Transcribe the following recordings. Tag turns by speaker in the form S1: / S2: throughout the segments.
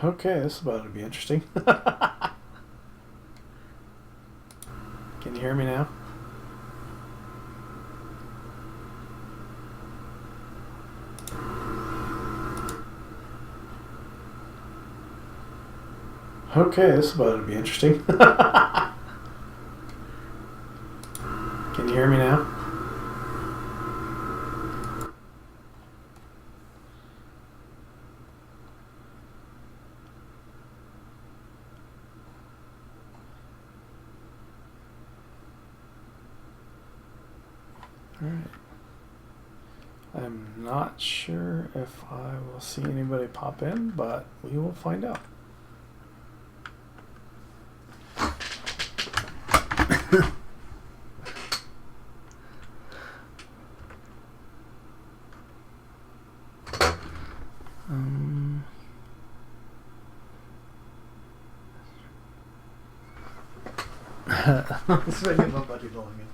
S1: Okay, this is about to be interesting. Can you hear me now? Okay, this is about to be interesting. Can you hear me now? Alright. I'm not sure if I will see anybody pop in, but we will find out. Let's make my buddy rolling in.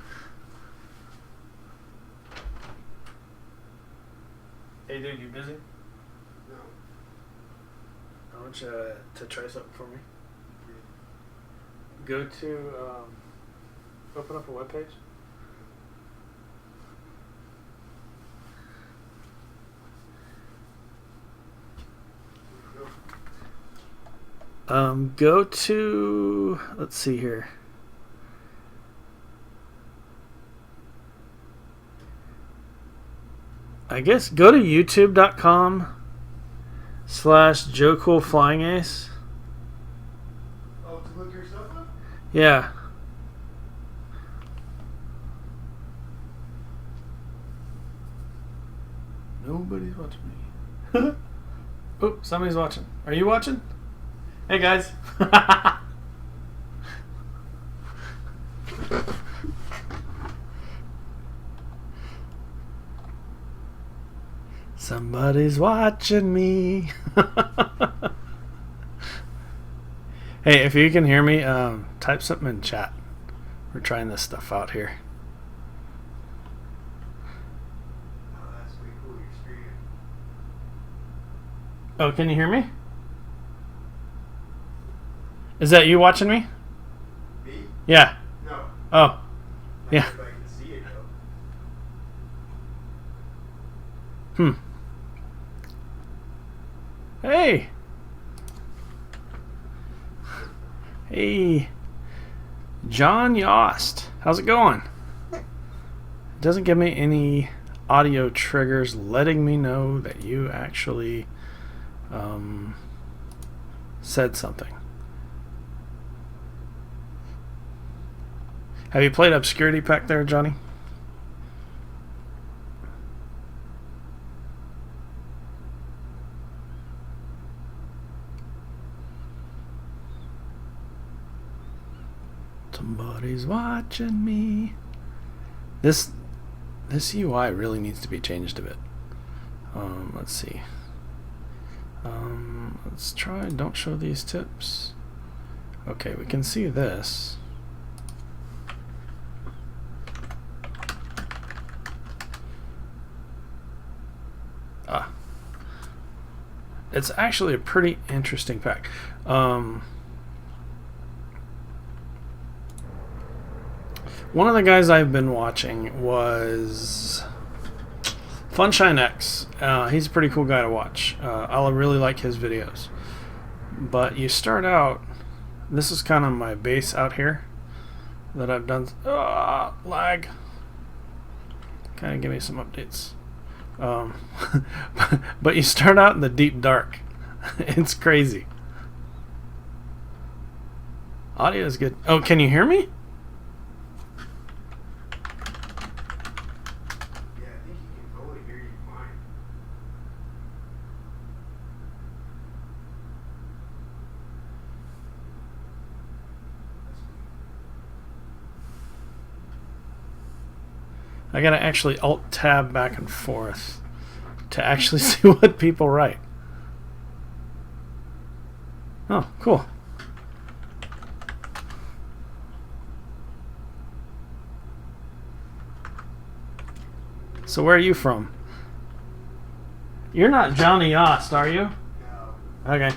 S1: Hey dude, you busy?
S2: No.
S1: I want you to try something for me. Go to, open up a webpage. Go to, let's see here. I guess go to youtube.com/JoeCool FlyingAce.
S2: Oh, to look yourself up?
S1: Yeah. Nobody's watching me. Oh, somebody's watching. Are you watching? Hey guys. Somebody's watching me. Hey, if you can hear me, type something in chat. We're trying this stuff out here.
S2: Oh, that's way cool. You're streaming.
S1: Oh, can you hear me? Is that you watching me?
S2: Me?
S1: Yeah.
S2: No.
S1: Oh.
S2: Not
S1: Yeah.
S2: if I can see it,
S1: Hmm.
S2: though.
S1: Hey. Hey. John Yost. How's it going? It doesn't give me any audio triggers letting me know that you actually said something. Have you played Obscurity back there, Johnny? Somebody's watching me. This UI really needs to be changed a bit. Let's see. Let's try don't show these tips. Okay, we can see this. It's actually a pretty interesting pack. One of the guys I've been watching was Funshine X. He's a pretty cool guy to watch. I really like his videos. But you start out, this is kind of my base out here that I've done. Lag. Kind of give me some updates. But you start out in the deep dark. It's crazy. Audio is good. Oh, can you hear me?
S2: Yeah, I think he can totally hear you fine.
S1: I gotta actually alt-tab back and forth to actually see what people write. Oh, cool. So where are you from? You're not Johnny Yost, are you?
S2: No.
S1: Okay.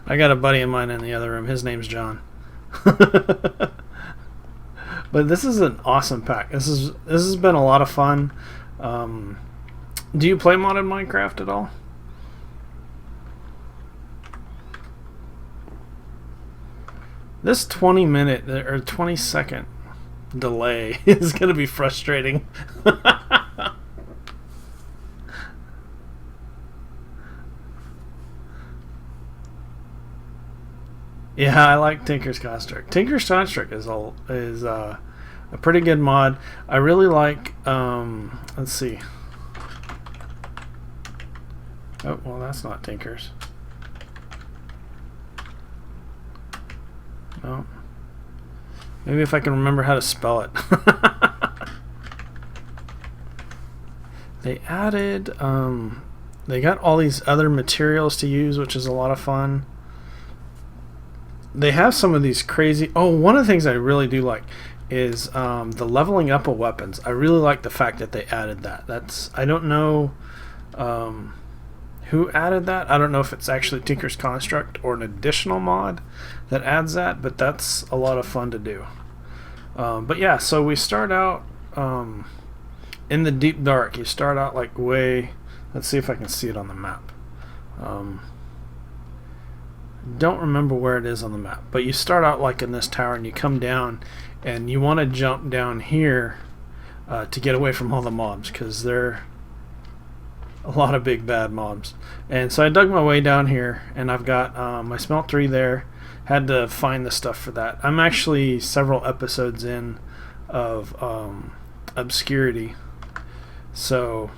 S1: I got a buddy of mine in the other room. His name's John. But this is an awesome pack. This has been a lot of fun. Do you play modded Minecraft at all? This 20-minute or 20-second delay is going to be frustrating. Yeah, I like Tinker's Construct. Tinker's Construct is a pretty good mod. I really like. Let's see. Oh well, that's not Tinker's. No. Maybe if I can remember how to spell it. They added. They got all these other materials to use, which is a lot of fun. They have some of these crazy... Oh, one of the things I really do like is the leveling up of weapons. I really like the fact that they added that. I don't know who added that. I don't know if it's actually Tinker's Construct or an additional mod that adds that, but that's a lot of fun to do. But yeah, so we start out in the deep dark. You start out like way... Let's see if I can see it on the map. Don't remember where it is on the map, but you start out like in this tower and you come down and you want to jump down here to get away from all the mobs, because they're a lot of big bad mobs. And so I dug my way down here and I've got my smelt 3 there. Had to find the stuff for that. I'm actually several episodes in of Obscurity, so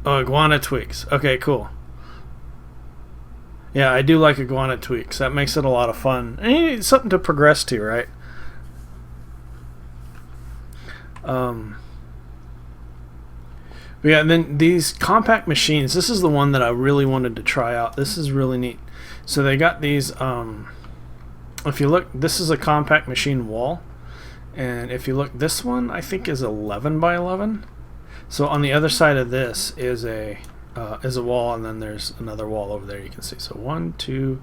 S1: iguana tweaks. Okay, cool. Yeah, I do like iguana tweaks. That makes it a lot of fun. And you need something to progress to, right? But yeah, and then these compact machines. This is the one that I really wanted to try out. This is really neat. So they got these. If you look, this is a compact machine wall, and if you look, this one I think is 11 by 11. So on the other side of this is a wall, and then there's another wall over there you can see. So 1, 2,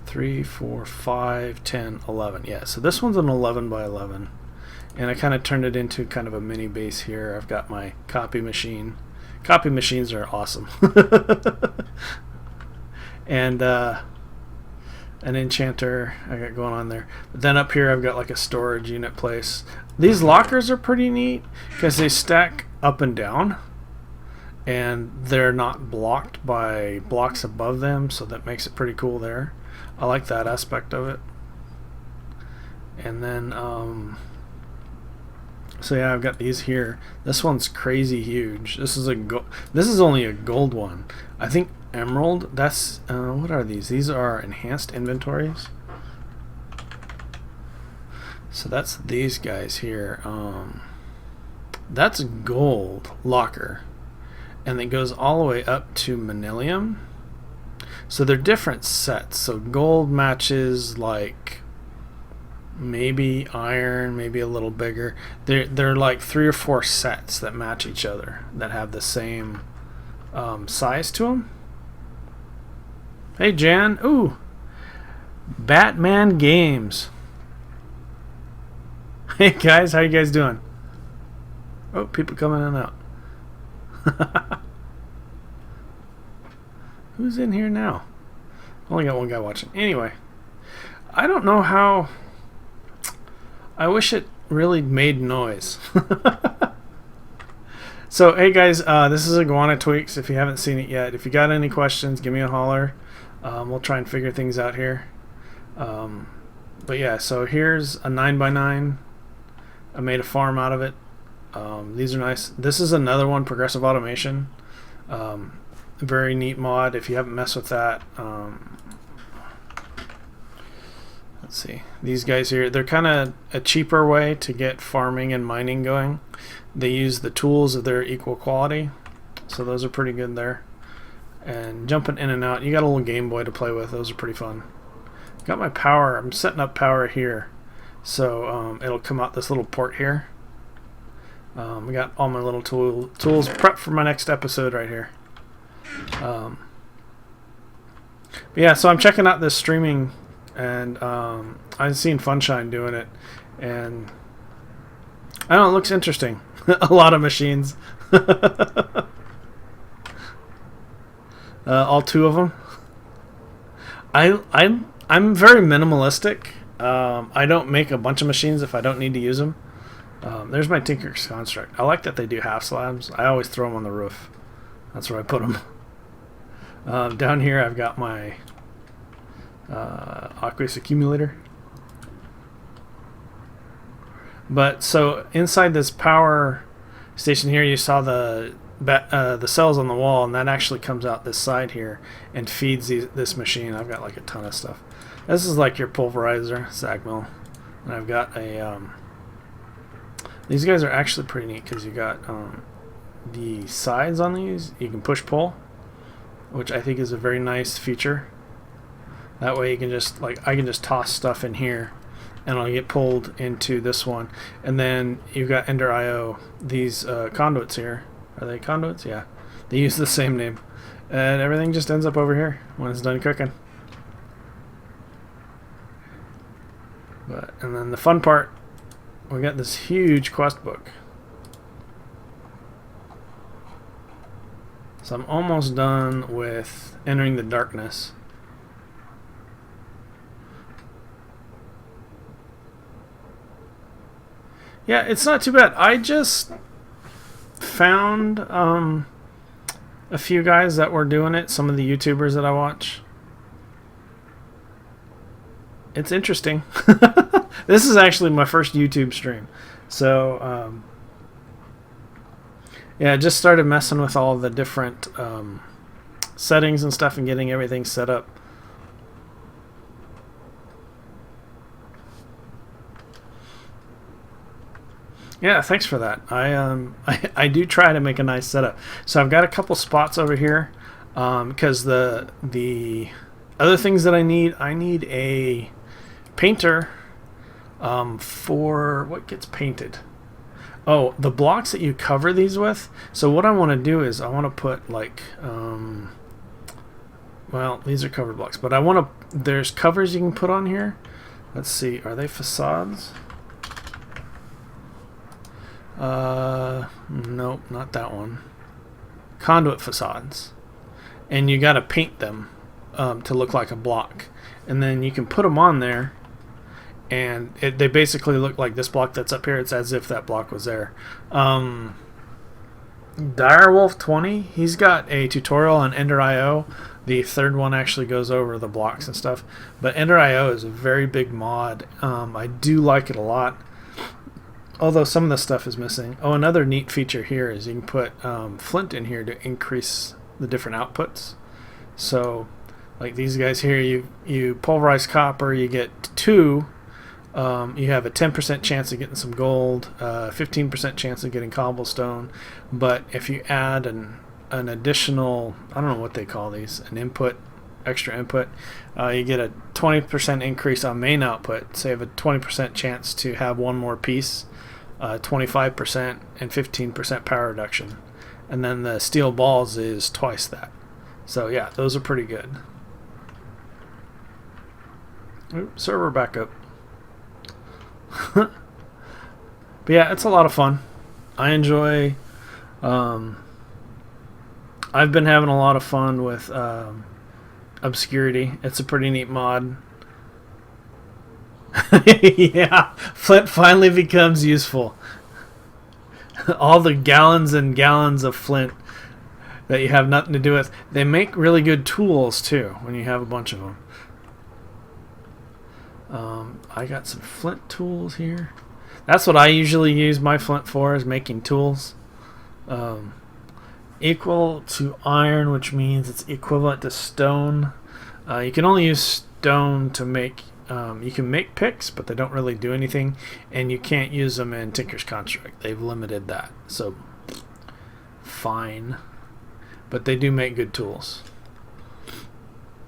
S1: 3, 4, 5, 10, 11. Yeah, so this one's an 11 by 11. And I kind of turned it into kind of a mini base here. I've got my copy machine. Copy machines are awesome. And an enchanter I got going on there. But then up here I've got like a storage unit place. These lockers are pretty neat because they stack up and down, and they're not blocked by blocks above them, so that makes it pretty cool there. I like that aspect of it. And then so yeah, I've got these here. This one's crazy huge. This is only a gold one. I think emerald. That's what are these? These are enhanced inventories. So that's these guys here. That's a gold locker, and it goes all the way up to manilium. So they're different sets. So gold matches like maybe iron, maybe a little bigger. They're like 3 or 4 sets that match each other that have the same size to them. Hey Jan, ooh, Batman Games. Hey guys, how you guys doing? Oh, people coming in and out. Who's in here now? Only got one guy watching. Anyway, I don't know how. I wish it really made noise. So, hey guys, this is Iguana Tweaks. If you haven't seen it yet, if you got any questions, give me a holler. We'll try and figure things out here. But yeah, so here's a 9x9. I made a farm out of it. These are nice. This is another one, Progressive Automation. Very neat mod. If you haven't messed with that, let's see. These guys here, they're kind of a cheaper way to get farming and mining going. They use the tools of their equal quality, so those are pretty good there. And jumping in and out, you got a little Game Boy to play with. Those are pretty fun. Got my power. I'm setting up power here, so it'll come out this little port here. We got all my little tools prepped for my next episode right here. But yeah, so I'm checking out this streaming, and I've seen Funshine doing it, and I don't know, it looks interesting. A lot of machines. All two of them. I'm very minimalistic. I don't make a bunch of machines if I don't need to use them. There's my Tinker's Construct. I like that they do half slabs. I always throw them on the roof. That's where I put them. Down here I've got my aqueous accumulator. But so inside this power station here, you saw the cells on the wall, and that actually comes out this side here and feeds this machine. I've got like a ton of stuff. This is like your pulverizer, sag mill. And I've got a these guys are actually pretty neat because you got the sides on these. You can push pull, which I think is a very nice feature. That way you can just, like, I can just toss stuff in here and I'll get pulled into this one. And then you've got Ender IO, these conduits here. Are they conduits? Yeah. They use the same name. And everything just ends up over here when it's done cooking. And then the fun part, we got this huge quest book. So I'm almost done with Entering the Darkness. Yeah, it's not too bad. I just found a few guys that were doing it, some of the YouTubers that I watch. It's interesting. This is actually my first YouTube stream. So, yeah, I just started messing with all the different settings and stuff and getting everything set up. Yeah, thanks for that. I do try to make a nice setup. So I've got a couple spots over here because the other things that I need a painter for what gets painted. Oh, the blocks that you cover these with. So what I want to do is I want to put like well, these are covered blocks, but I want to, there's covers you can put on here. Let's see, are they facades? Nope, not that one. Conduit facades. And you got to paint them to look like a block. And then you can put them on there, and they basically look like this block that's up here. It's as if that block was there. Direwolf 20, he's got a tutorial on Ender IO. The third one actually goes over the blocks and stuff. But Ender IO is a very big mod. I do like it a lot. Although some of the stuff is missing. Oh, another neat feature here is you can put flint in here to increase the different outputs. So, like these guys here, you pulverize copper, you get 2. You have a 10% chance of getting some gold, 15% chance of getting cobblestone. But if you add an additional, I don't know what they call these, an input, extra input, you get a 20% increase on main output. So you have a 20% chance to have one more piece. 25% and 15% power reduction, and then the steel balls is twice that. So yeah, those are pretty good. Oops, server backup. But yeah, it's a lot of fun. I enjoy. I've been having a lot of fun with Obscurity. It's a pretty neat mod. Yeah, flint finally becomes useful. All the gallons and gallons of flint that you have nothing to do with. They make really good tools too when you have a bunch of them. I got some flint tools here. That's what I usually use my flint for, is making tools. Equal to iron, which means it's equivalent to stone. You can only use stone to make. You can make picks, but they don't really do anything, and you can't use them in Tinker's Construct. They've limited that, so fine. But they do make good tools.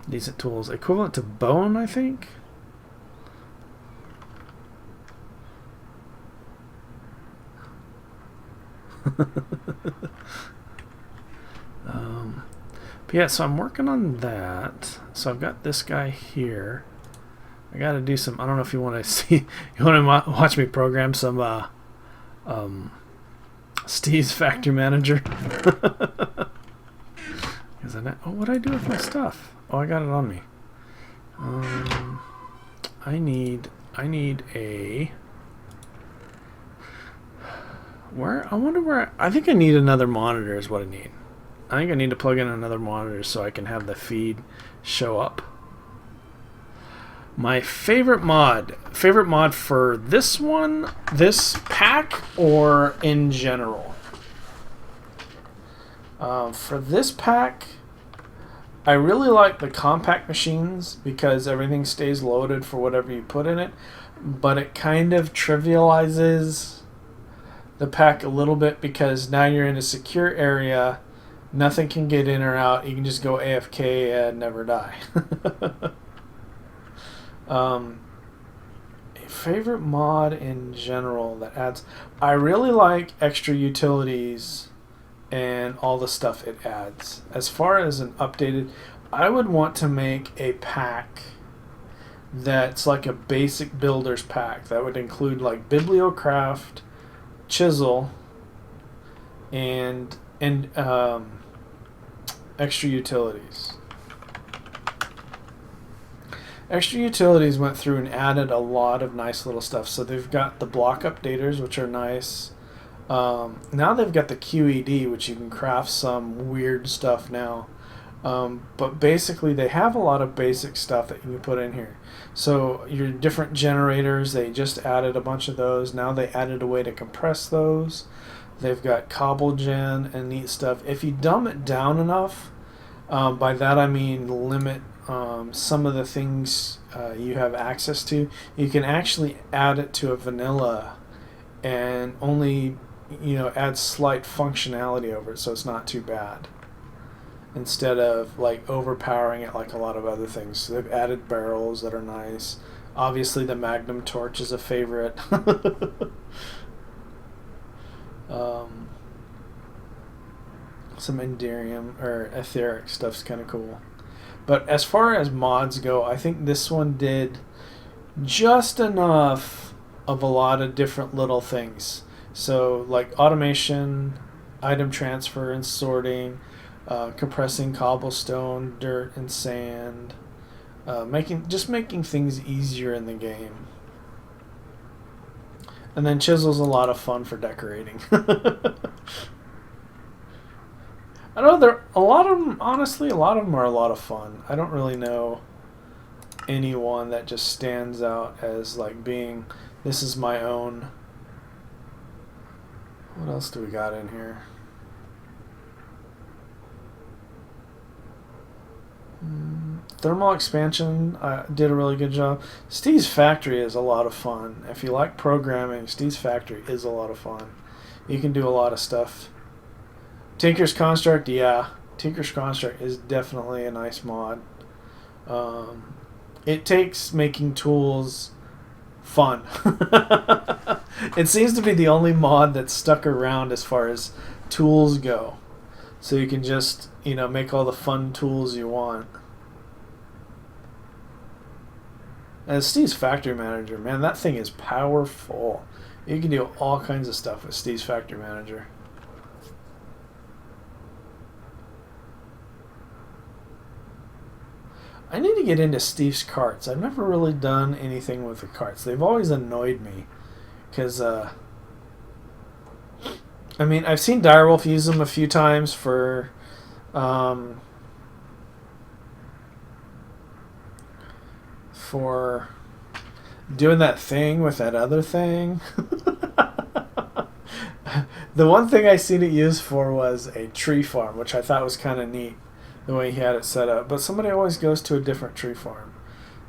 S1: Decent tools. Equivalent to bone, I think? But yeah, so I'm working on that. So I've got this guy here. I got to do some. I don't know if you want to see. You want to watch me program some Steve's Factory Manager. Is that? Oh, what did I do with my stuff? Oh, I got it on me. I need a. Where? I wonder where. I think I need another monitor. Is what I need. I think I need to plug in another monitor so I can have the feed show up. My favorite mod for this one, this pack, or in general. For this pack, I really like the compact machines because everything stays loaded for whatever you put in it, but it kind of trivializes the pack a little bit because now you're in a secure area, nothing can get in or out, you can just go AFK and never die. A favorite mod in general that adds, I really like extra utilities and all the stuff it adds. As far as an updated, I would want to make a pack that's like a basic builder's pack that would include like Bibliocraft, Chisel, and extra utilities. Extra utilities went through and added a lot of nice little stuff. So they've got the block updaters, which are nice. Now they've got the QED, which you can craft some weird stuff now. But basically they have a lot of basic stuff that you can put in here. So your different generators, they just added a bunch of those. Now they added a way to compress those. They've got CobbleGen and neat stuff. If you dumb it down enough, by that I mean limit some of the things you have access to, you can actually add it to a vanilla and only add slight functionality over it so it's not too bad, instead of like overpowering it like a lot of other things. So they've added barrels that are nice. Obviously the Magnum torch is a favorite. Some Enderium or etheric stuff's kind of cool. But as far as mods go, I think this one did just enough of a lot of different little things. So like automation, item transfer and sorting, compressing cobblestone, dirt, and sand, making things easier in the game. And then chisel's a lot of fun for decorating. I know a lot of them. Honestly, a lot of them are a lot of fun. I don't really know anyone that just stands out as like being, this is my own. What else do we got in here? Thermal expansion did a really good job. Steve's Factory is a lot of fun. If you like programming, Steve's Factory is a lot of fun. You can do a lot of stuff. Tinker's Construct, yeah. Tinker's Construct is definitely a nice mod. It takes making tools fun. It seems to be the only mod that's stuck around as far as tools go. So you can just, make all the fun tools you want. And Steve's Factory Manager, man, that thing is powerful. You can do all kinds of stuff with Steve's Factory Manager. I need to get into Steve's carts. I've never really done anything with the carts. They've always annoyed me. Because, I've seen Direwolf use them a few times for, doing that thing with that other thing. The one thing I seen it used for was a tree farm, which I thought was kind of neat, the way he had it set up. But somebody always goes to a different tree farm.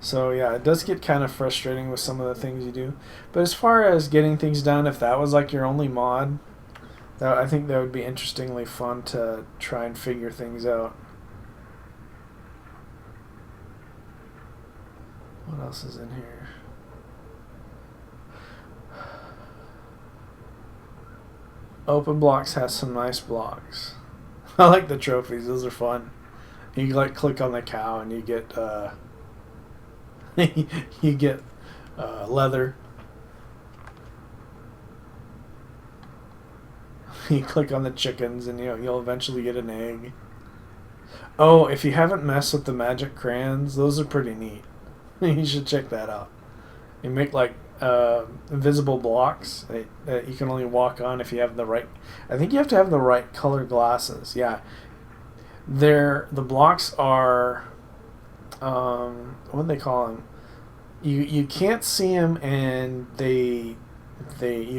S1: So yeah, it does get kind of frustrating with some of the things you do. But as far as getting things done, if that was like your only mod, I think that would be interestingly fun to try and figure things out. What else is in here? Open Blocks has some nice blocks. I like the trophies. Those are fun. You like click on the cow and you get you get leather. You click on the chickens and you'll eventually get an egg. Oh, if you haven't messed with the magic crayons, those are pretty neat. You should check that out. You make like invisible blocks that you can only walk on if you have the right. I think you have to have the right color glasses. Yeah, the blocks are what do they call them? You can't see them, and you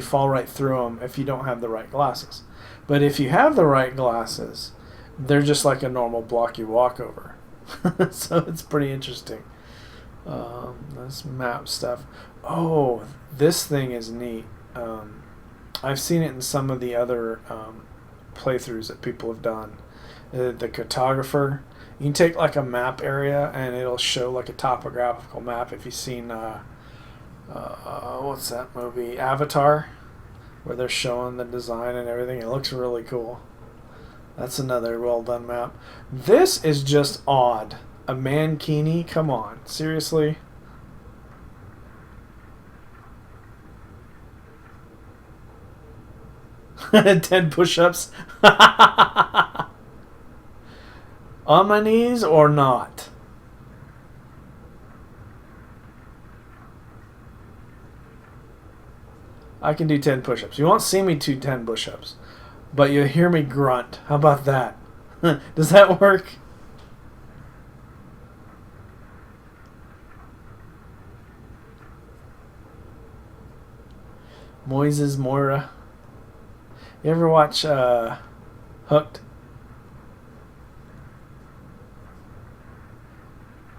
S1: fall right through them if you don't have the right glasses. But if you have the right glasses, they're just like a normal block you walk over. So it's pretty interesting. This map stuff. Oh, this thing is neat. I've seen it in some of the other playthroughs that people have done. The cartographer. You can take like a map area and it'll show like a topographical map. If you've seen what's that movie, Avatar, where they're showing the design and everything. It looks really cool. That's another well done map. This is just odd. A mankini? Come on, seriously? "10 push-ups." On my knees or not? I can do 10 push-ups. You won't see me do 10 push-ups, but you'll hear me grunt. How about that? Does that work? Moises Moira. You ever watch Hooked?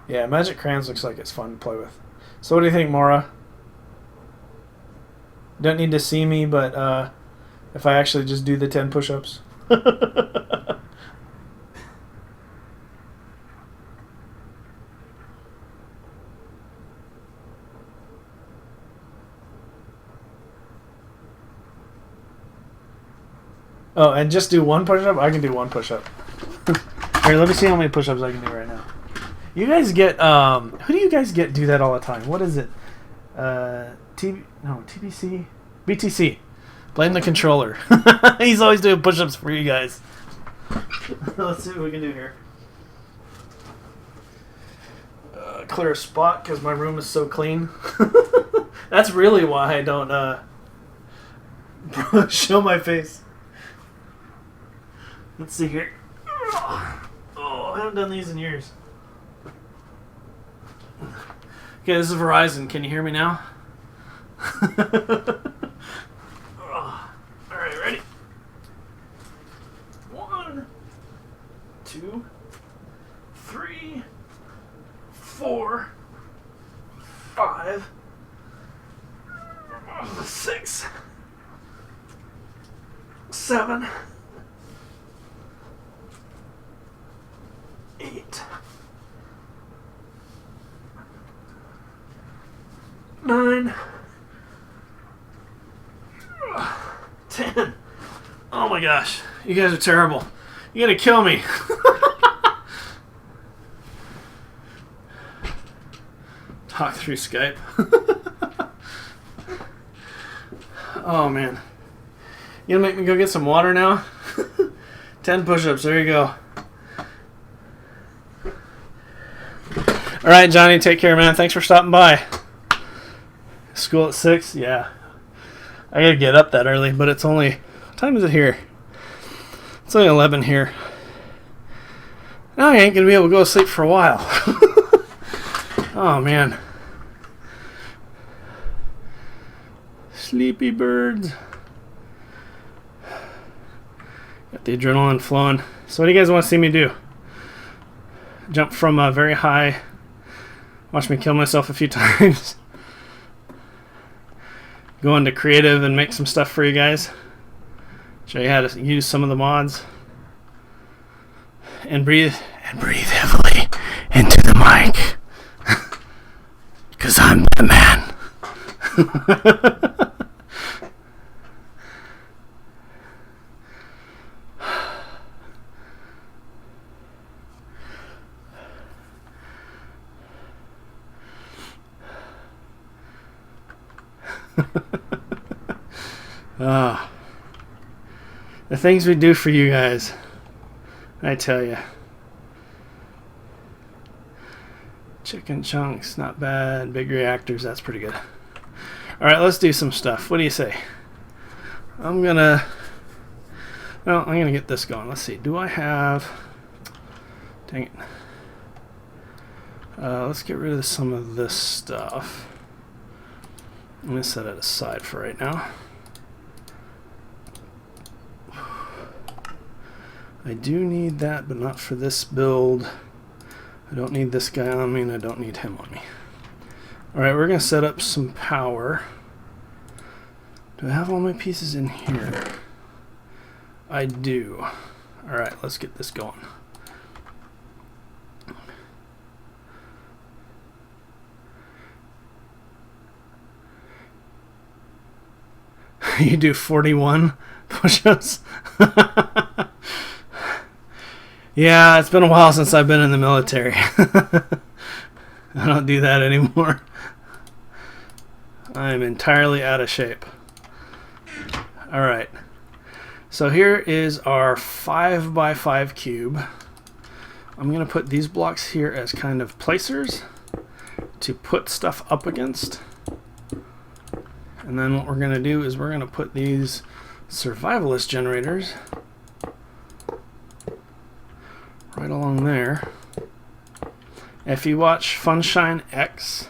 S1: Yeah, Magic Crayons looks like it's fun to play with. So what do you think, Mora? Don't need to see me, but if I actually just do the 10 push-ups. Oh, and just do one push-up? I can do one push-up. Here, let me see how many push-ups I can do right now. You guys get, who do you guys get do that all the time? What is it? TBC? BTC. Blame the controller. He's always doing push-ups for you guys. Let's see what we can do here. Clear a spot because my room is so clean. That's really why I don't show my face. Let's see here. Oh, I haven't done these in years. Okay, this is Verizon. Can you hear me now? Alright, ready? 1, 2, 3, 4, 5, 6, 7, 8, 9, 10. Oh my gosh, you guys are terrible. You're gonna kill me. Talk through Skype. Oh man. You gonna make me go get some water now? 10 push-ups, there you go. Alright, Johnny, take care, man. Thanks for stopping by. School at 6? Yeah. I gotta get up that early, but it's only... What time is it here? It's only 11 here. Now I ain't gonna be able to go to sleep for a while. Oh, man. Sleepy birds. Got the adrenaline flowing. So what do you guys want to see me do? Jump from a very high... Watch me kill myself a few times. Go into creative and make some stuff for you guys. Show you how to use some of the mods. And breathe heavily into the mic. Because I'm the man. Ah, the things we do for you guys, I tell you. Chicken chunks, not bad. Big reactors, that's pretty good. Alright, let's do some stuff. What do you say? I'm gonna get this going. Let's see. Do I have... Dang it. Let's get rid of some of this stuff. I'm gonna set it aside for right now. I do need that, but not for this build. I don't need this guy on me, and I don't need him on me. Alright, we're going to set up some power. Do I have all my pieces in here? I do. Alright, let's get this going. You do 41 push-ups? Yeah, it's been a while since I've been in the military. I don't do that anymore. I am entirely out of shape. Alright. So here is our 5x5 cube. I'm going to put these blocks here as kind of placers to put stuff up against. And then what we're going to do is we're going to put these survivalist generators right along there. If you watch Funshine X,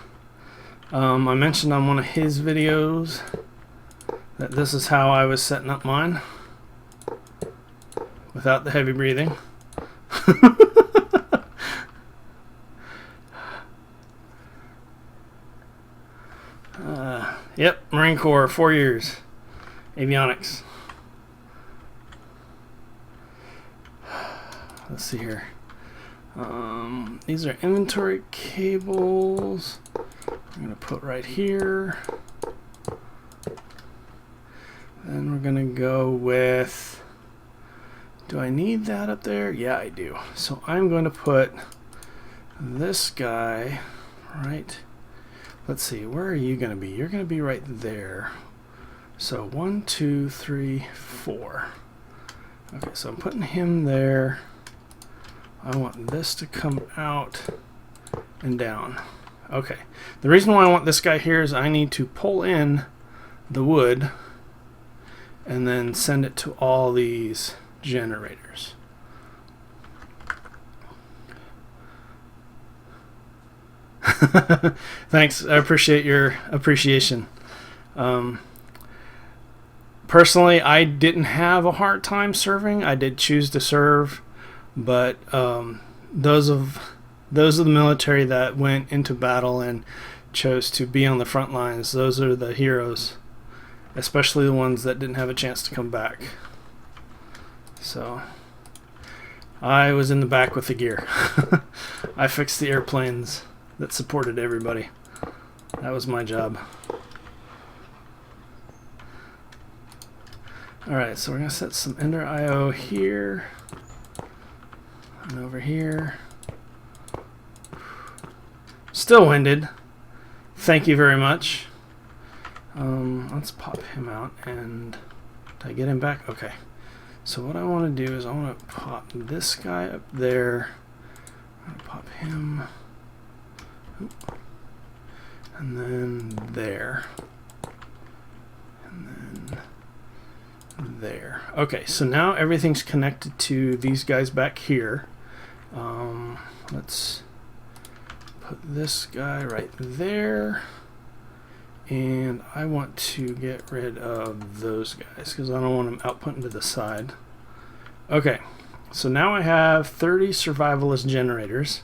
S1: I mentioned on one of his videos that this is how I was setting up mine without the heavy breathing. Yep, Marine Corps, 4 years, avionics. Let's see here. These are inventory cables. I'm going to put right here. Then we're going to go with... Do I need that up there? Yeah, I do. So I'm going to put this guy right... Let's see, where are you going to be? You're going to be right there. So 1, 2, 3, 4. Okay, so I'm putting him there. I want this to come out and down. Okay. The reason why I want this guy here is I need to pull in the wood and then send it to all these generators. Thanks. I appreciate your appreciation. Personally, I didn't have a hard time serving. I did choose to serve. But those of the military that went into battle and chose to be on the front lines, those are the heroes, especially the ones that didn't have a chance to come back. So I was in the back with the gear. I fixed the airplanes that supported everybody. That was my job. Alright, so we're going to set some Ender IO here. And over here. Still winded. Thank you very much. Let's pop him out. And did I get him back? Okay. So what I want to do is I want to pop this guy up there. I'm going to pop him. And then there. And then there. Okay, so now everything's connected to these guys back here. Let's put this guy right there. And I want to get rid of those guys because I don't want them outputting to the side. Okay, so now I have 30 survivalist generators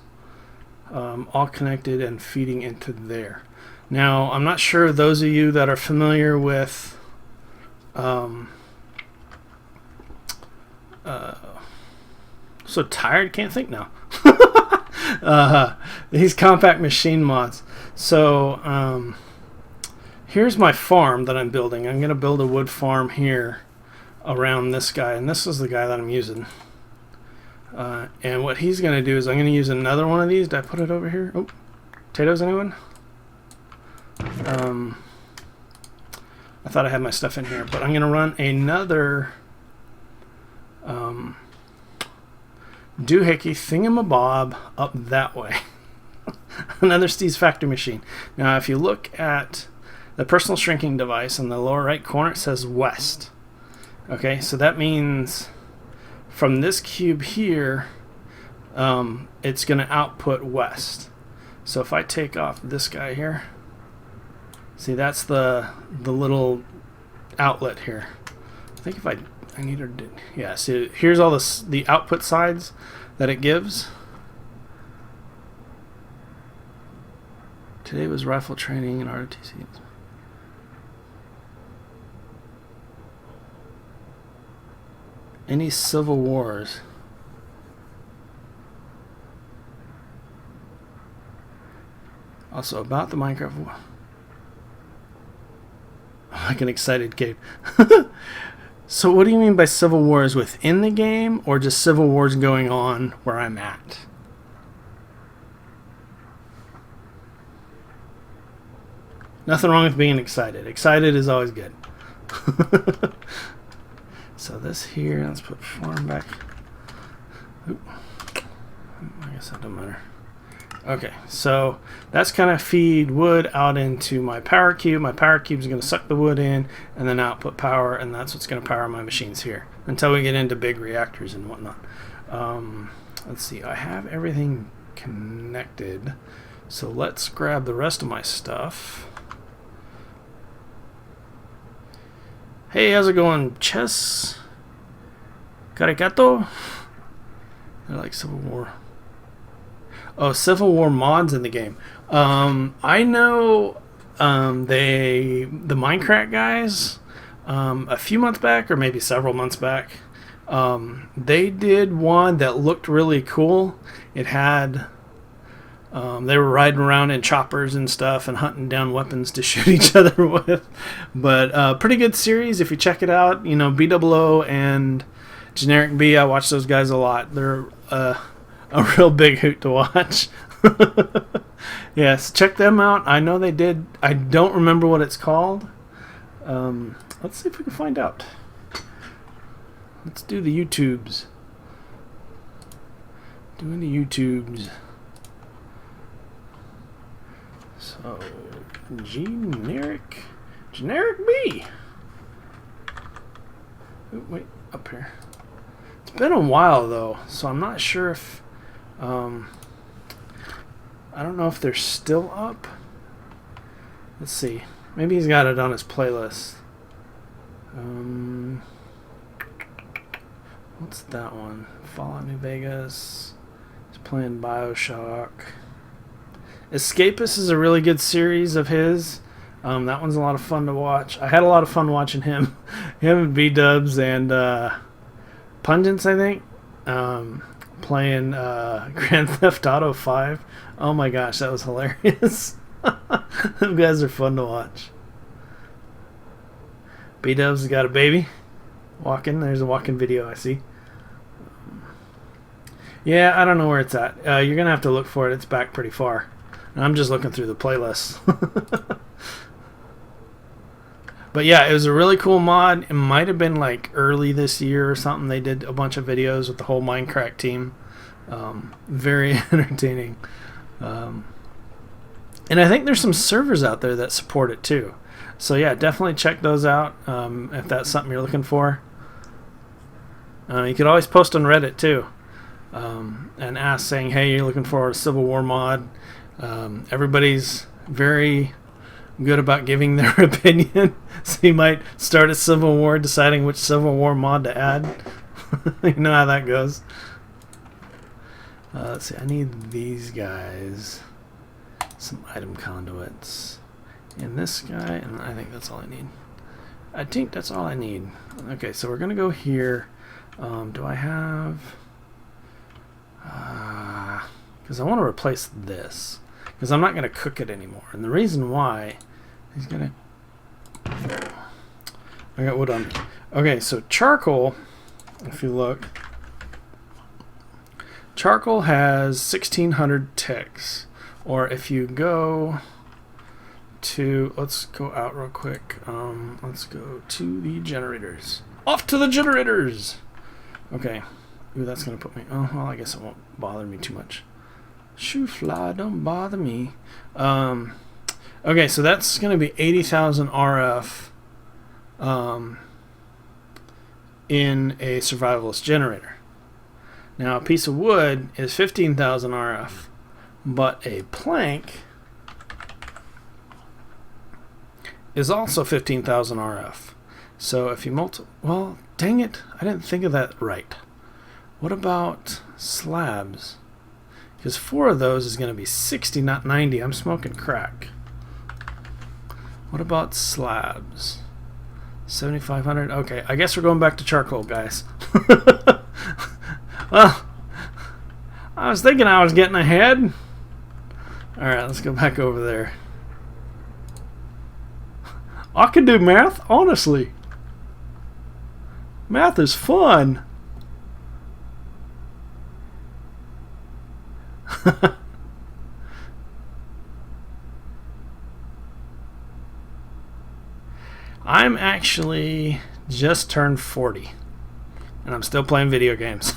S1: all connected and feeding into there. Now, I'm not sure those of you that are familiar with so tired, can't think now. These compact machine mods. So here's my farm that I'm building. I'm going to build a wood farm here around this guy, and this is the guy that I'm using. And what he's going to do is I'm going to use another one of these. Did I put it over here? Oh, potatoes, anyone? I thought I had my stuff in here, but I'm going to run another doohickey thingamabob up that way. Another Steve's Factory machine. Now, if you look at the personal shrinking device in the lower right corner, it says West. Okay, so that means from this cube here, it's going to output West. So if I take off this guy here, see, that's the little outlet here. I think if I need to, yeah, see, here's all the output sides that it gives. Today was rifle training and ROTC. Any civil wars? Also about the Minecraft war. Like an excited Gabe. So what do you mean by civil wars within the game, or just civil wars going on where I'm at? Nothing wrong with being excited. Excited is always good. So this here, let's put farm back. Oop. I guess that doesn't matter. Okay, so that's going to feed wood out into my power cube. My power cube is going to suck the wood in and then output power, and that's what's going to power my machines here until we get into big reactors and whatnot. Let's see, I have everything connected, so let's grab the rest of my stuff. Hey, how's it going, Chess? Caricato? They're like Civil War. Oh, Civil War mods in the game. I know the Minecraft guys a few months back, or maybe several months back, they did one that looked really cool. It had they were riding around in choppers and stuff and hunting down weapons to shoot each other with. But pretty good series if you check it out. You know, BOO and Generic B, I watch those guys a lot. They're a real big hoot to watch. Yes, check them out. I know they did. I don't remember what it's called. Let's see if we can find out. Let's do the YouTubes. Doing the YouTubes. So, generic B. Ooh, wait, up here. It's been a while though, so I'm not sure if I don't know if they're still up. Let's see. Maybe he's got it on his playlist. What's that one? Fallout New Vegas. He's playing BioShock. Escapist is a really good series of his. That one's a lot of fun to watch. I had a lot of fun watching him. Him and B-Dubs and Pungence, I think. Playing Grand Theft Auto 5. Oh my gosh, that was hilarious. Those guys are fun to watch. B-Dubs has got a baby. Walking. There's a walking video I see. Yeah, I don't know where it's at. You're going to have to look for it. It's back pretty far. And I'm just looking through the playlist. But yeah, it was a really cool mod. It might have been like early this year or something. They did a bunch of videos with the whole Minecraft team. Very entertaining. And I think there's some servers out there that support it too. So yeah, definitely check those out if that's something you're looking for. You could always post on Reddit too, and ask saying, hey, you're looking for a Civil War mod. Everybody's very good about giving their opinion, so you might start a Civil War deciding which Civil War mod to add. You know how that goes. Let's see, I need these guys, some item conduits, and this guy, and I think that's all I need. I think that's all I need. Okay, so we're gonna go here. Do I have because I want to replace this, because I'm not going to cook it anymore. And the reason why is I got wood on. Okay, so charcoal, if you look, charcoal has 1600 ticks. Or if you go to, let's go out real quick. Let's go to the generators. Off to the generators! Okay. Ooh, that's going to put me, oh, well, I guess it won't bother me too much. Shoo fly, don't bother me. Okay, so that's going to be 80,000 RF in a survivalist generator. Now, a piece of wood is 15,000 RF, but a plank is also 15,000 RF. So if you well, dang it, I didn't think of that right. What about slabs? Because 4 of those is going to be 60, not 90. I'm smoking crack. What about slabs? 7,500. Okay, I guess we're going back to charcoal, guys. Well, I was thinking I was getting ahead. Alright, let's go back over there. I can do math, honestly. Math is fun. I'm actually just turned 40. And I'm still playing video games.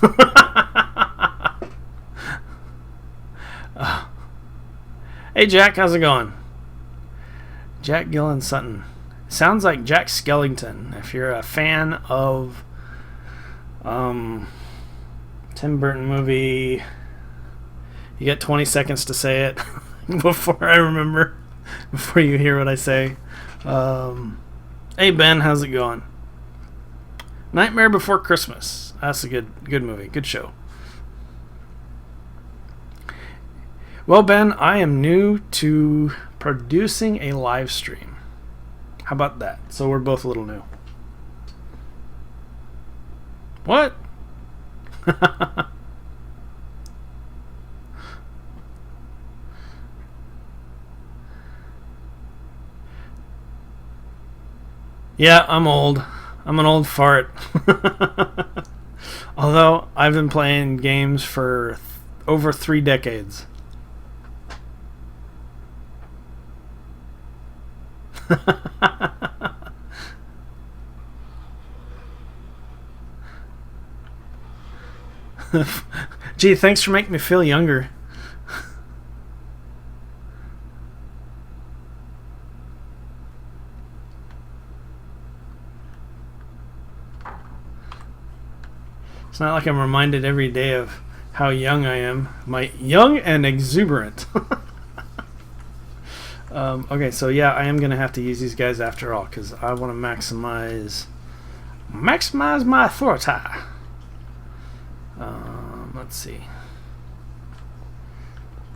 S1: Hey Jack, how's it going? Jack Gillen Sutton. Sounds like Jack Skellington. If you're a fan of Tim Burton movie, you get 20 seconds to say it before I remember, before you hear what I say. Hey Ben, how's it going? Nightmare Before Christmas. That's a good movie. Good show. Well, Ben, I am new to producing a live stream. How about that? So we're both a little new. What? Yeah, I'm old. I'm an old fart. Although I've been playing games for over 3 decades. Gee, thanks for making me feel younger. It's not like I'm reminded every day of how young I am. Young and exuberant. Okay, so yeah, I am going to have to use these guys after all, because I want to maximize my authority. Let's see.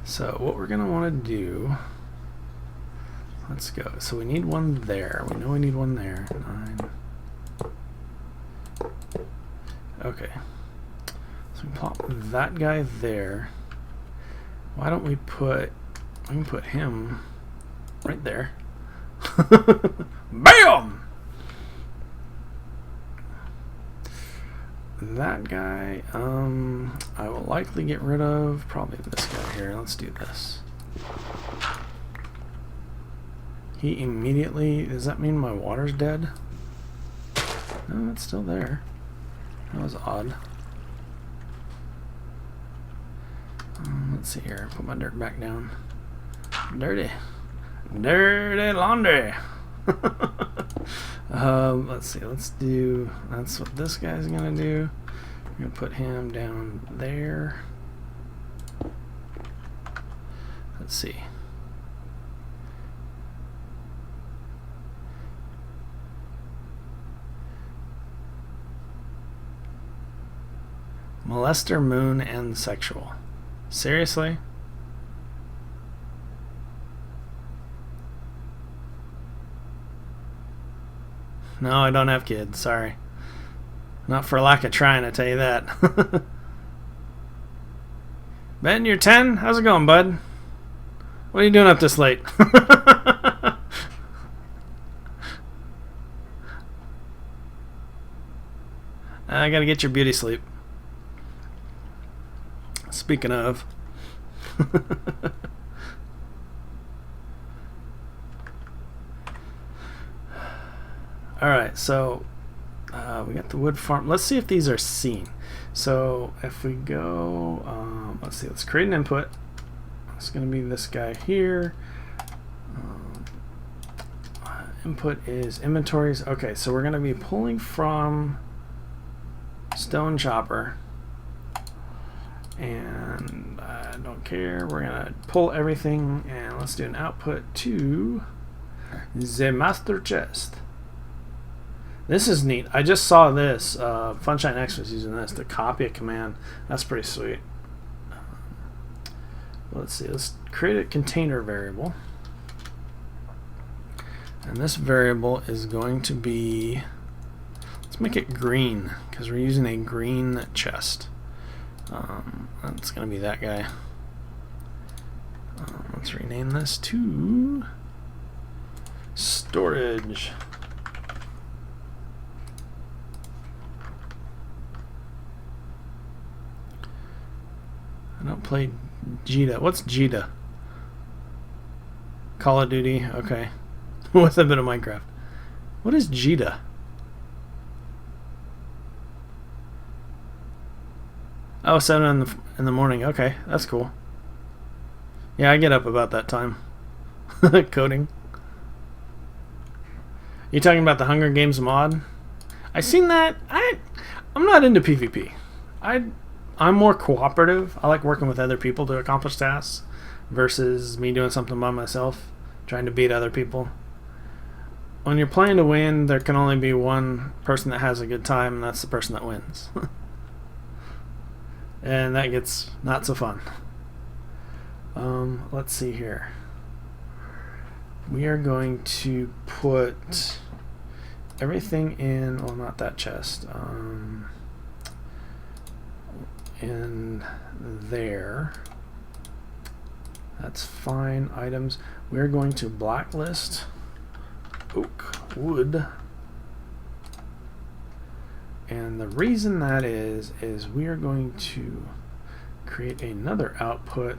S1: So what we're going to want to do, let's go. So we need one there. We know we need one there. 9. Okay. So we plop that guy there. Why don't we can put him right there. BAM! That guy, I will likely get rid of probably this guy here. Let's do this. He immediately, does that mean my water's dead? No, it's still there. That was odd. Let's see here. Put my dirt back down. Dirty laundry. Let's see. Let's do. That's what this guy's gonna do. I'm gonna put him down there. Let's see. Molester, moon, and sexual. Seriously? No, I don't have kids. Sorry. Not for lack of trying, I tell you that. Ben, you're 10? How's it going, bud? What are you doing up this late? I gotta get your beauty sleep. Speaking of. Alright, so we got the wood farm. Let's see if these are seen. So if we go, let's see, let's create an input. It's going to be this guy here. Input is inventories. Okay, so we're going to be pulling from stone chopper. And I don't care. We're going to pull everything and let's do an output to the master chest. This is neat. I just saw this. Funshine X was using this to copy a command. That's pretty sweet. Let's see. Let's create a container variable. And this variable is going to be, let's make it green because we're using a green chest. That's going to be that guy. Let's rename this to storage. I don't play Jita. What's Jita? Call of Duty. Okay. With a bit of Minecraft. What is Jita? Oh, 7 in the morning. Okay, that's cool. Yeah, I get up about that time. Coding. You talking about the Hunger Games mod? I seen that. I'm not into PvP. I'm more cooperative. I like working with other people to accomplish tasks versus me doing something by myself, trying to beat other people. When you're playing to win, there can only be one person that has a good time, and that's the person that wins. And that gets not so fun. Let's see here. We are going to put everything in, well, not that chest, in there. That's fine. Items. We're going to blacklist oak wood, and the reason that is we are going to create another output.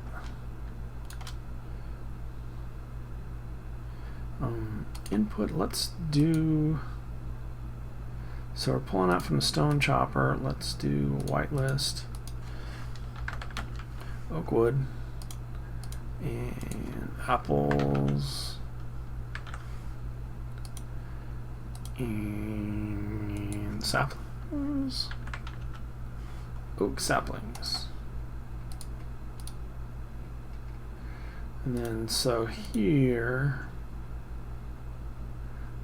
S1: Input, let's do, so we're pulling out from the stone chopper. Let's do whitelist oak wood and apples and saplings, oak saplings. And then so here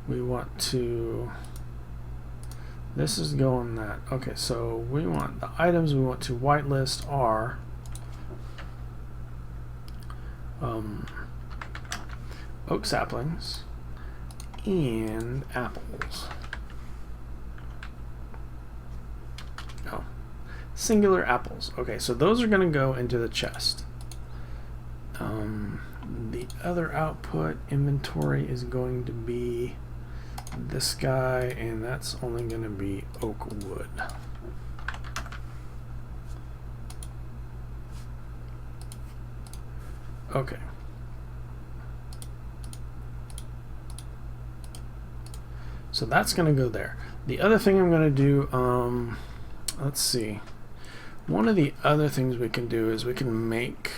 S1: we want to, this is going that, okay, so we want the items we want to whitelist are oak saplings and apples. Oh, singular apples. Okay, so those are going to go into the chest. The other output inventory is going to be this guy, and that's only going to be oak wood. Okay. So that's going to go there. The other thing I'm going to do, let's see. One of the other things we can do is we can make,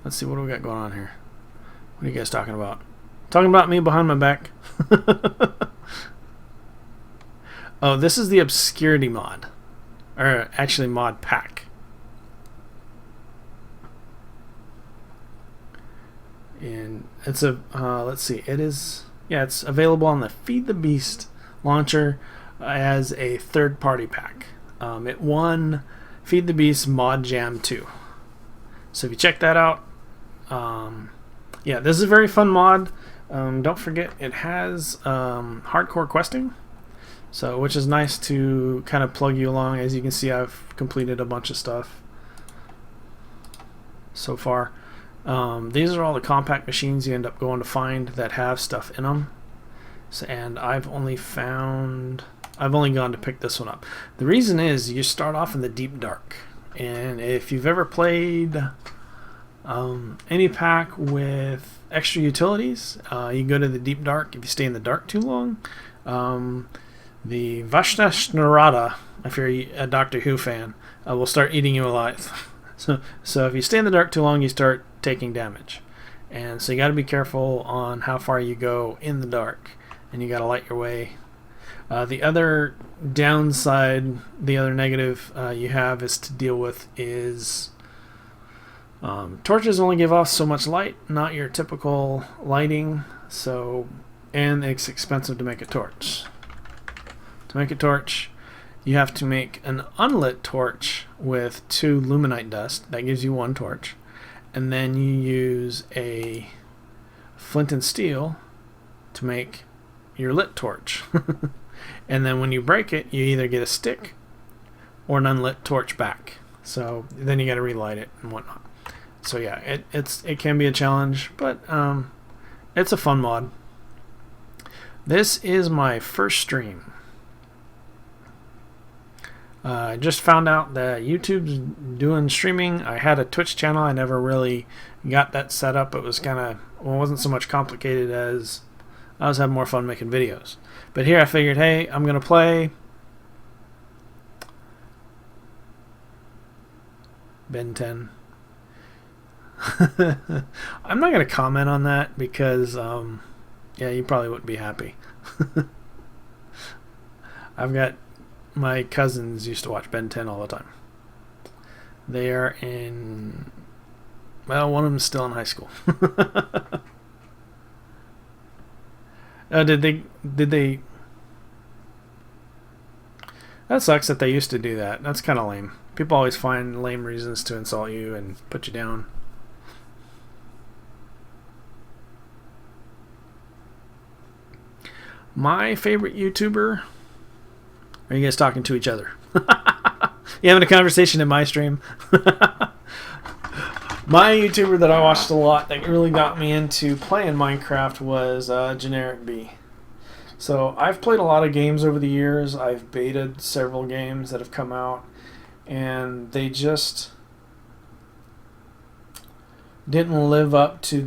S1: let's see, what do we got going on here? What are you guys talking about? Talking about me behind my back? Oh, this is the Obscurity mod. Or actually mod pack. And it's a, let's see, it is, yeah, it's available on the Feed the Beast launcher as a third-party pack. It won Feed the Beast Mod Jam 2. So if you check that out, yeah, this is a very fun mod. Don't forget it has hardcore questing, so which is nice to kind of plug you along. As you can see, I've completed a bunch of stuff so far. These are all the compact machines you end up going to find that have stuff in them. So, and I've only gone to pick this one up. The reason is you start off in the deep dark, and if you've ever played any pack with extra utilities, you go to the deep dark. If you stay in the dark too long, The Vashnashnarada, if you're a Doctor Who fan, will start eating you alive. So if you stay in the dark too long, you start taking damage. And so you got to be careful on how far you go in the dark, and you got to light your way. The other downside, the other negative you have is to deal with is torches only give off so much light, not your typical lighting. So, and it's expensive to make a torch. To make a torch, you have to make an unlit torch with 2 luminite dust. That gives you 1 torch. And then you use a flint and steel to make your lit torch. And then when you break it, you either get a stick or an unlit torch back. So then you got to relight it and whatnot. So yeah, it can be a challenge, but it's a fun mod. This is my first stream. I just found out that YouTube's doing streaming. I had a Twitch channel. I never really got that set up. It was kind of, well, it wasn't so much complicated as I was having more fun making videos. But here I figured, hey, I'm going to play Ben 10. I'm not going to comment on that because, yeah, you probably wouldn't be happy. I've got my cousins used to watch Ben 10 all the time. They are in, well, one of them's still in high school. Did they? That sucks that they used to do that. That's kind of lame. People always find lame reasons to insult you and put you down. My favorite YouTuber. Are you guys talking to each other? You having a conversation in my stream? My YouTuber that I watched a lot that really got me into playing Minecraft was Generic B. So I've played a lot of games over the years. I've betaed several games that have come out, and they just didn't live up to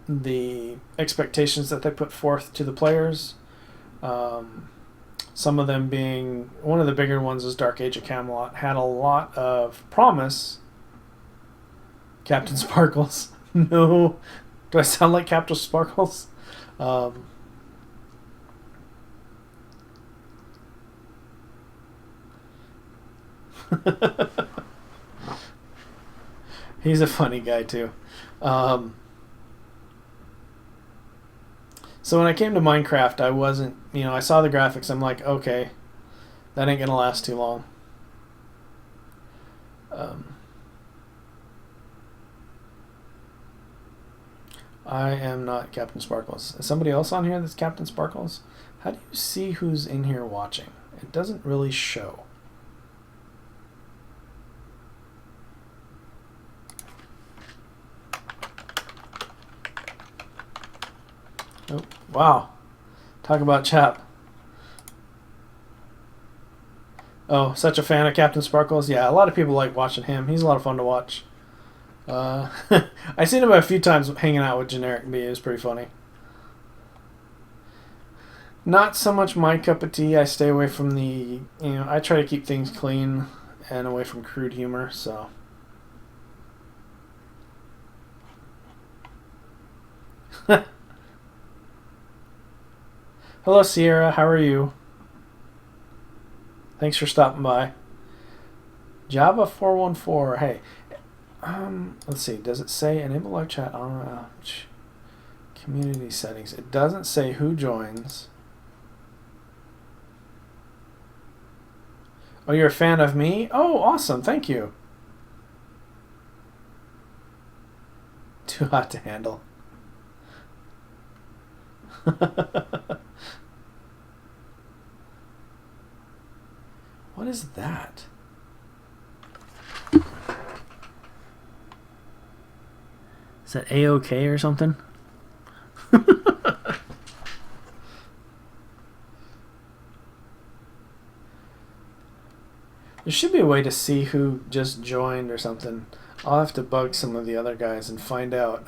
S1: the expectations that they put forth to the players. Some of them being, one of the bigger ones is Dark Age of Camelot, had a lot of promise. Captain Sparkles. No. Do I sound like Captain Sparkles? He's a funny guy too. So when I came to Minecraft, I wasn't, I saw the graphics. I'm like, okay, that ain't gonna last too long. I am not Captain Sparkles. Is somebody else on here that's Captain Sparkles? How do you see who's in here watching? It doesn't really show. Oh, wow. Talk about chap. Oh, such a fan of Captain Sparkles? Yeah, a lot of people like watching him. He's a lot of fun to watch. I've seen him a few times hanging out with Generic B. It was pretty funny. Not so much my cup of tea. I stay away from the, I try to keep things clean and away from crude humor, so. Hello, Sierra. How are you? Thanks for stopping by. Java 414. Hey, let's see. Does it say enable live chat on community settings? It doesn't say who joins. Oh, you're a fan of me? Oh, awesome. Thank you. Too hot to handle. What is that? Is that A-OK or something? There should be a way to see who just joined or something. I'll have to bug some of the other guys and find out.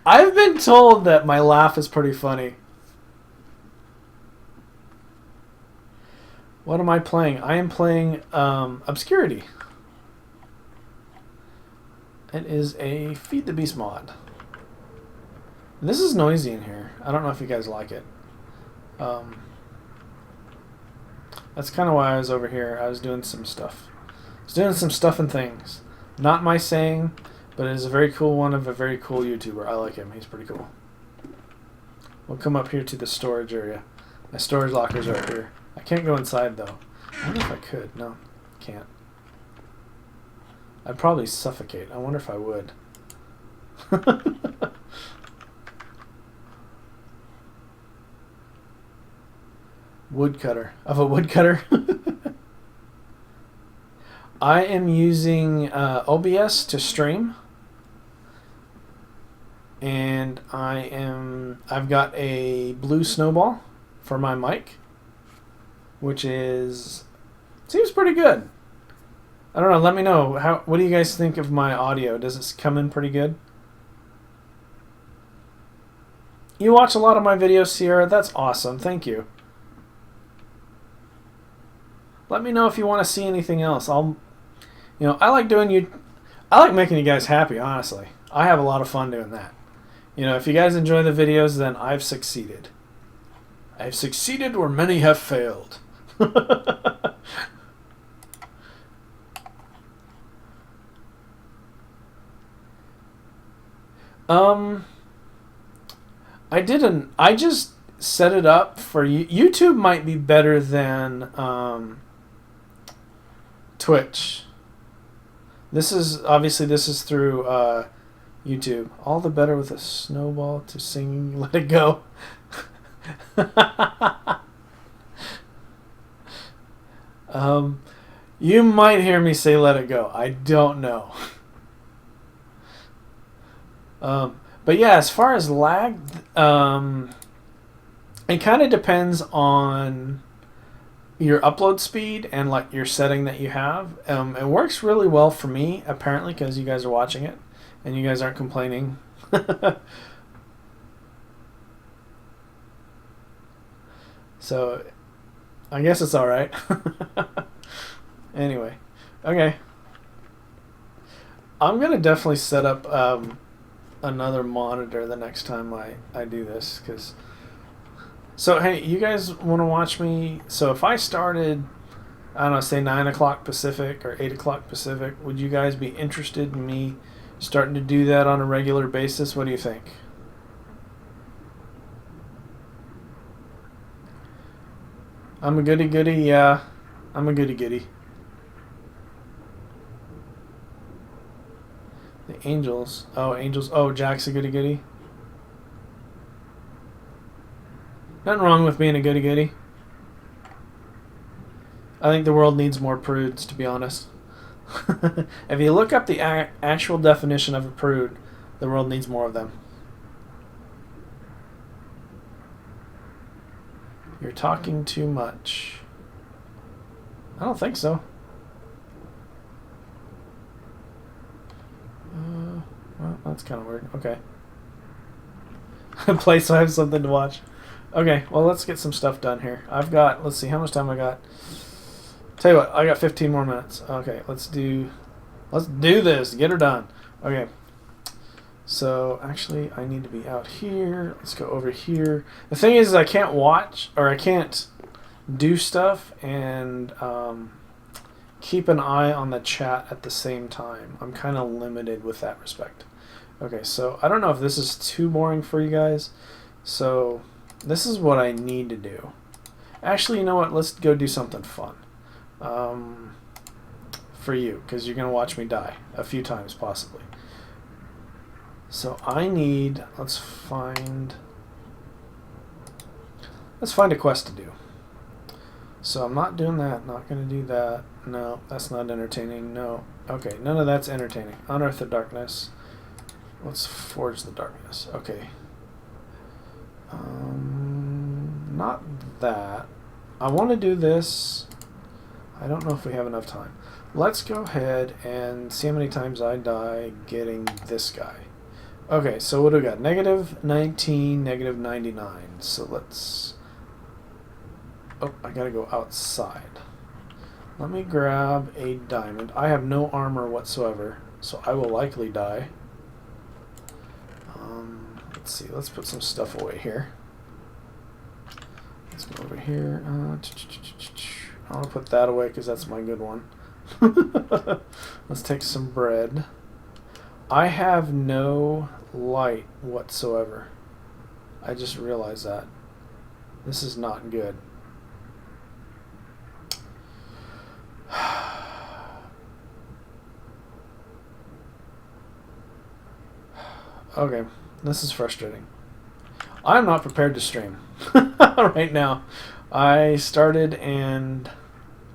S1: I've been told that my laugh is pretty funny. What am I playing? I am playing Obscurity. It is a Feed the Beast mod. This is noisy in here. I don't know if you guys like it. That's kind of why I was over here. I was doing some stuff. I was doing some stuff and things. Not my saying, but it is a very cool one of a very cool YouTuber. I like him. He's pretty cool. We'll come up here to the storage area. My storage lockers are here. I can't go inside, though. I wonder if I could. No, can't. I'd probably suffocate. I wonder if I would. Woodcutter. Of a woodcutter? I am using OBS to stream. And I've got a blue snowball for my mic, which seems pretty good. I don't know, let me know. What do you guys think of my audio? Does it come in pretty good? You watch a lot of my videos, Sierra. That's awesome. Thank you. Let me know if you want to see anything else. I like making you guys happy, honestly. I have a lot of fun doing that. If you guys enjoy the videos, then I've succeeded. I've succeeded where many have failed. I just set it up for YouTube might be better than Twitch. This is through YouTube. All the better with a snowball to sing Let It Go. You might hear me say Let It Go. I don't know. But yeah, as far as lag, it kind of depends on your upload speed and like your setting that you have. It works really well for me, apparently, because you guys are watching it and you guys aren't complaining. So I guess it's all right. Anyway, okay. I'm gonna definitely set up another monitor the next time I do this, because. So hey, you guys want to watch me? So if I started, I don't know, say 9 o'clock Pacific or 8 o'clock Pacific, would you guys be interested in me starting to do that on a regular basis? What do you think? I'm a goody goody, yeah. I'm a goody goody. The Angels. Oh, Angels. Oh, Jack's a goody goody. Nothing wrong with being a goody goody. I think the world needs more prudes, to be honest. If you look up the actual definition of a prude, the world needs more of them. You're talking too much. I don't think so. Well, that's kind of weird. Okay. Play so I have something to watch. Okay, well, let's get some stuff done here. Let's see, how much time I got? Tell you what, I got 15 more minutes. Okay, let's do this. Get her done. Okay. So, actually, I need to be out here. Let's go over here. The thing is, I can't watch, or I can't do stuff and keep an eye on the chat at the same time. I'm kind of limited with that respect. Okay, so I don't know if this is too boring for you guys. So, this is what I need to do. Actually, you know what? Let's go do something fun. For you, because you're going to watch me die a few times, possibly. So let's find a quest to do. So I'm not doing that, not going to do that. No, that's not entertaining. No. Okay, none of that's entertaining. Unearth the darkness. Let's forge the darkness. Okay. Not that. I want to do this. I don't know if we have enough time. Let's go ahead and see how many times I die getting this guy. Okay, so what do we got? Negative 19, negative 99. So let's... Oh, I gotta go outside. Let me grab a diamond. I have no armor whatsoever, so I will likely die. Let's see, let's put some stuff away here. Let's go over here. I'll put that away because that's my good one. Let's take some bread. I have no light whatsoever. I just realized that. This is not good. Okay, this is frustrating. I'm not prepared to stream right now. I started and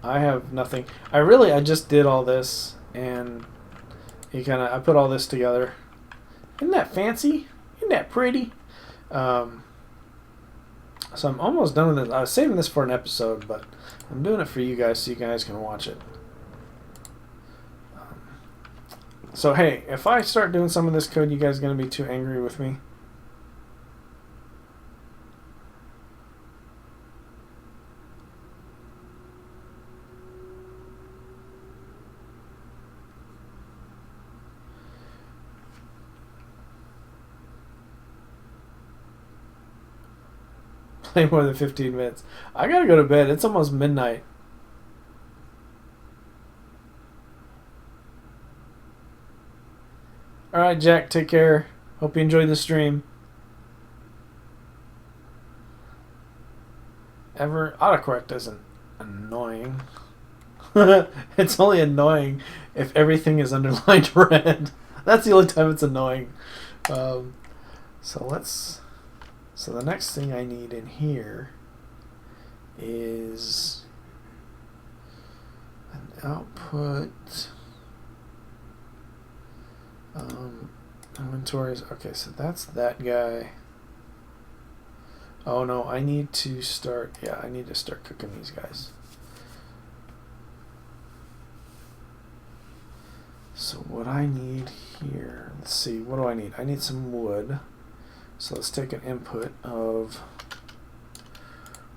S1: I have nothing. I just did all this and I put all this together. Isn't that fancy? Isn't that pretty? So I'm almost done with it. I was saving this for an episode, but I'm doing it for you guys so you guys can watch it. So hey, if I start doing some of this code, you guys going to be too angry with me? Play more than 15 minutes. I gotta go to bed. It's almost midnight. Alright, Jack, take care. Hope you enjoyed the stream. Autocorrect isn't annoying. It's only annoying if everything is underlined red. That's the only time it's annoying. So the next thing I need in here is an output. Inventories. Okay, so that's that guy. Oh no, I need to start. Yeah, I need to start cooking these guys. So what I need here, let's see, what do I need? I need some wood. So let's take an input of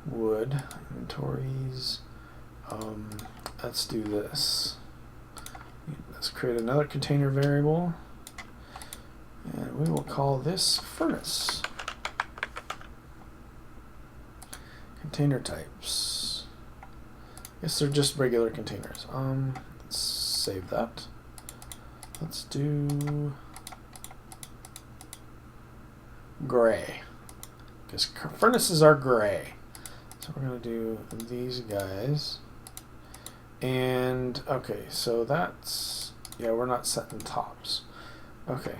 S1: wood, inventories. Let's do this. Let's create another container variable. And we will call this furnace. Container types. Yes, they're just regular containers. Let's save that. Let's do gray, because furnaces are gray. So we're going to do these guys. And okay, so that's, yeah, we're not setting tops. Okay.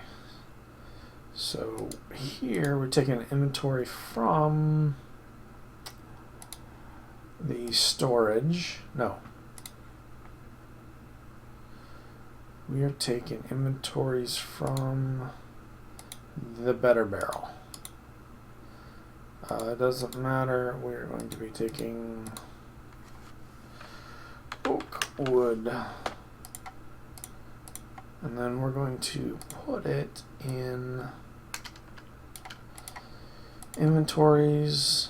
S1: So here we're taking an inventory from the storage. No. We are taking inventories from the better barrel. It doesn't matter. We're going to be taking oak wood. And then we're going to put it in inventories,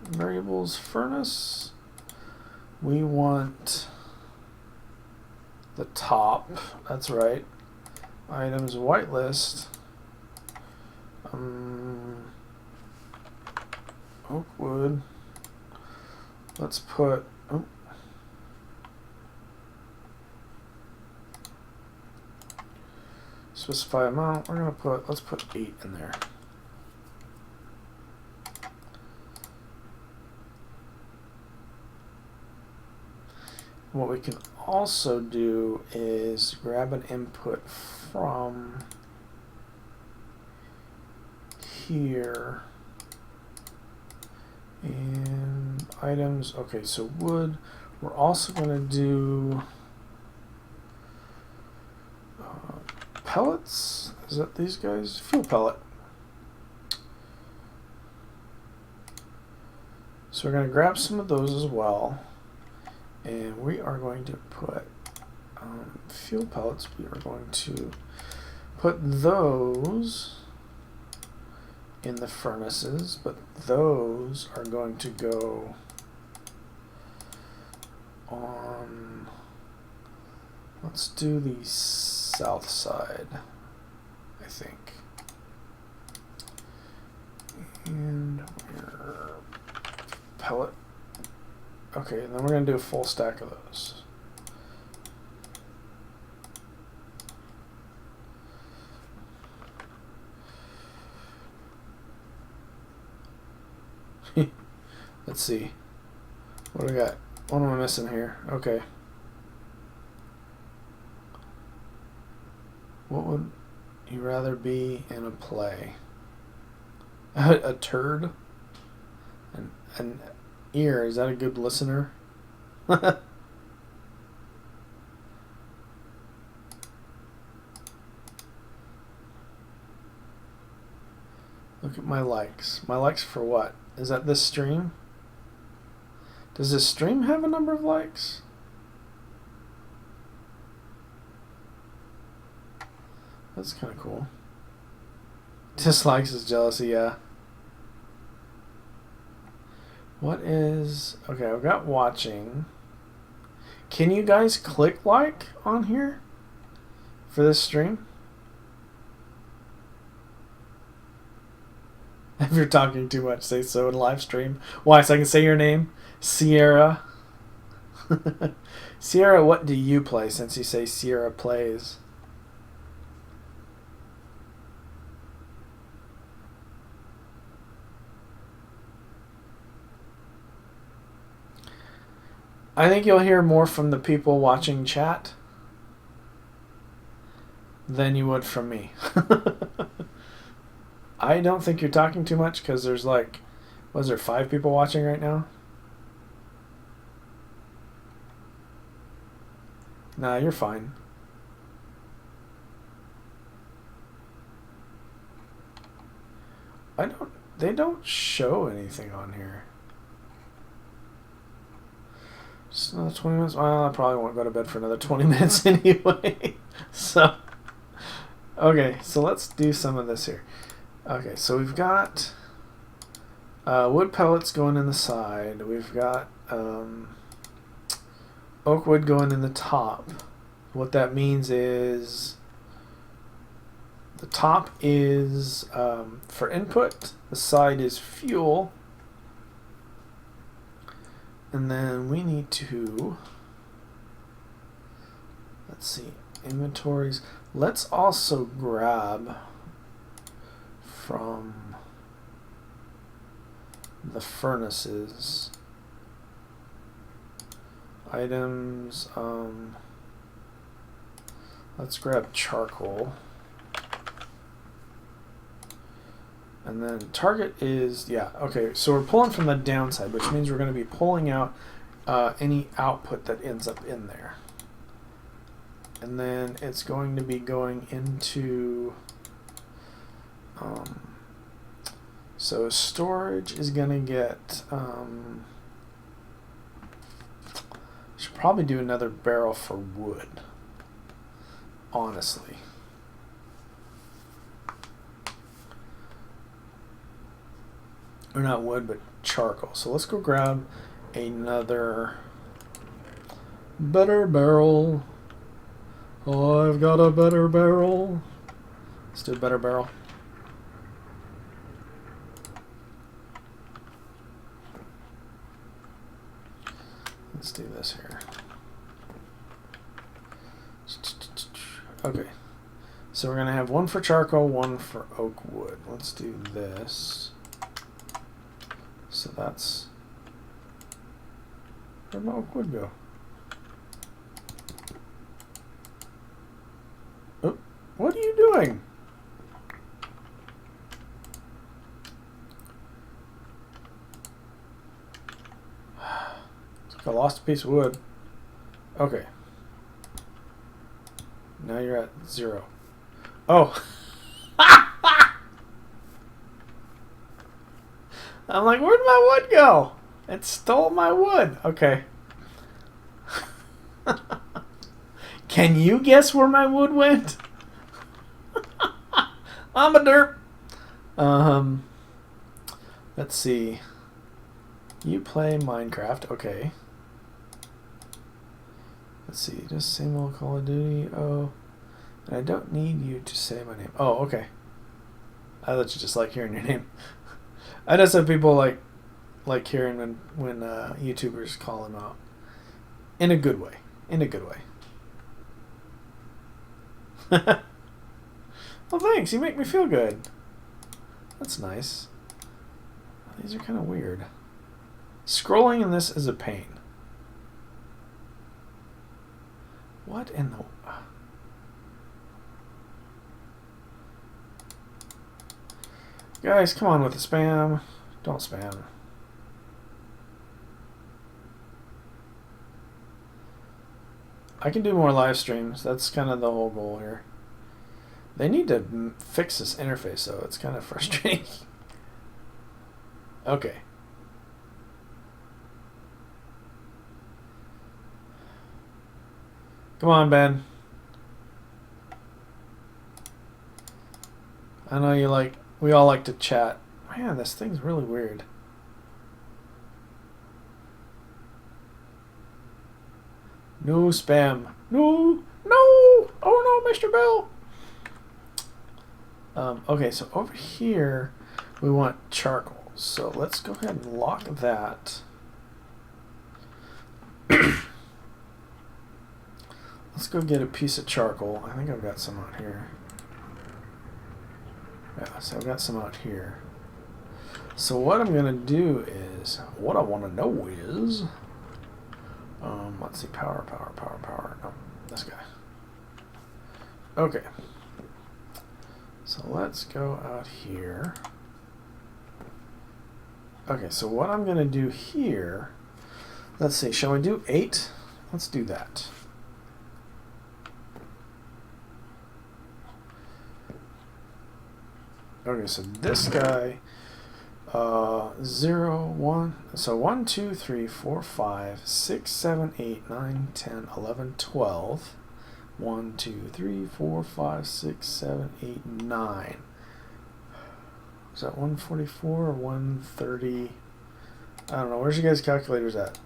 S1: variables, furnace. We want the top, that's right. Items, whitelist. Oak wood. Let's put, oh. Specify amount. We're gonna put, let's put 8 in there. What we can also do is grab an input from here and items. Okay, so wood. We're also going to do pellets. Is that these guys? Fuel pellet. So we're going to grab some of those as well. And we are going to put fuel pellets. We are going to put those in the furnaces, but those are going to go on, let's do the south side, I think. And we're pellet. Okay, and then we're going to do a full stack of those. Let's see. What do we got? What am I missing here? Okay. What would you rather be in a play? A turd? An ear? Is that a good listener? Look at my likes. My likes for what? Is that this stream? Does this stream have a number of likes? That's kind of cool. Dislikes is jealousy, yeah. What is... Okay, I've got watching. Can you guys click like on here for this stream? If you're talking too much, say so in live stream. Why? So I can say your name? Sierra. Sierra, what do you play since you say Sierra plays? I think you'll hear more from the people watching chat than you would from me. I don't think you're talking too much because there's like, was there 5 people watching right now? Nah, you're fine. They don't show anything on here. Just another 20 minutes? Well, I probably won't go to bed for another 20 minutes anyway. So, okay, so let's do some of this here. Okay, so we've got wood pellets going in the side. We've got oak wood going in the top. What that means is the top is for input, the side is fuel, and then we need to, let's see, inventories. Let's also grab from the furnaces items. Let's grab charcoal, and then target is, yeah, okay, so we're pulling from the downside, which means we're going to be pulling out any output that ends up in there, and then it's going to be going into so storage is going to get should probably do another barrel for wood, honestly. Or not wood, but charcoal. So let's go grab another better barrel. Oh, I've got a better barrel. Let's do a better barrel. Let's do this here. Okay. So we're going to have one for charcoal, one for oak wood. Let's do this. So that's... Where'd my oak wood go? Oh, what are you doing? It's like I lost a piece of wood. Okay. Now you're at 0. Oh. I'm like, where'd my wood go? It stole my wood. Okay. Can you guess where my wood went? I'm a derp. Let's see. You play Minecraft, okay. Let's see, just same old Call of Duty. Oh, and I don't need you to say my name. Oh, okay. I thought you just like hearing your name. I know some people like hearing when YouTubers call him out in a good way. In a good way. Well, thanks. You make me feel good. That's nice. These are kind of weird. Scrolling in this is a pain. What in the... Guys, come on with the spam. Don't spam. I can do more live streams. That's kind of the whole goal here. They need to fix this interface, though. It's kind of frustrating. Okay. Come on, Ben. I know you like... We all like to chat. Man, this thing's really weird. No spam. No! No! Oh no, Mr. Bill! Okay, so over here, we want charcoal. So let's go ahead and lock that. Let's go get a piece of charcoal. I think I've got some out here. Yeah, so I've got some out here. So what I'm gonna do is, what I want to know is, let's see, power. No, this guy. Okay. So let's go out here. Okay, so what I'm gonna do here, let's see, shall we do 8? Let's do that. Okay, so this guy, 0, 1, so 1, 2, 3, 4, 5, 6, 7, 8, 9, 10, 11, 12. 1, 2, 3, 4, 5, 6, 7, 8, 9. Is that 144 or 130? I don't know. Where's your guys' calculators at?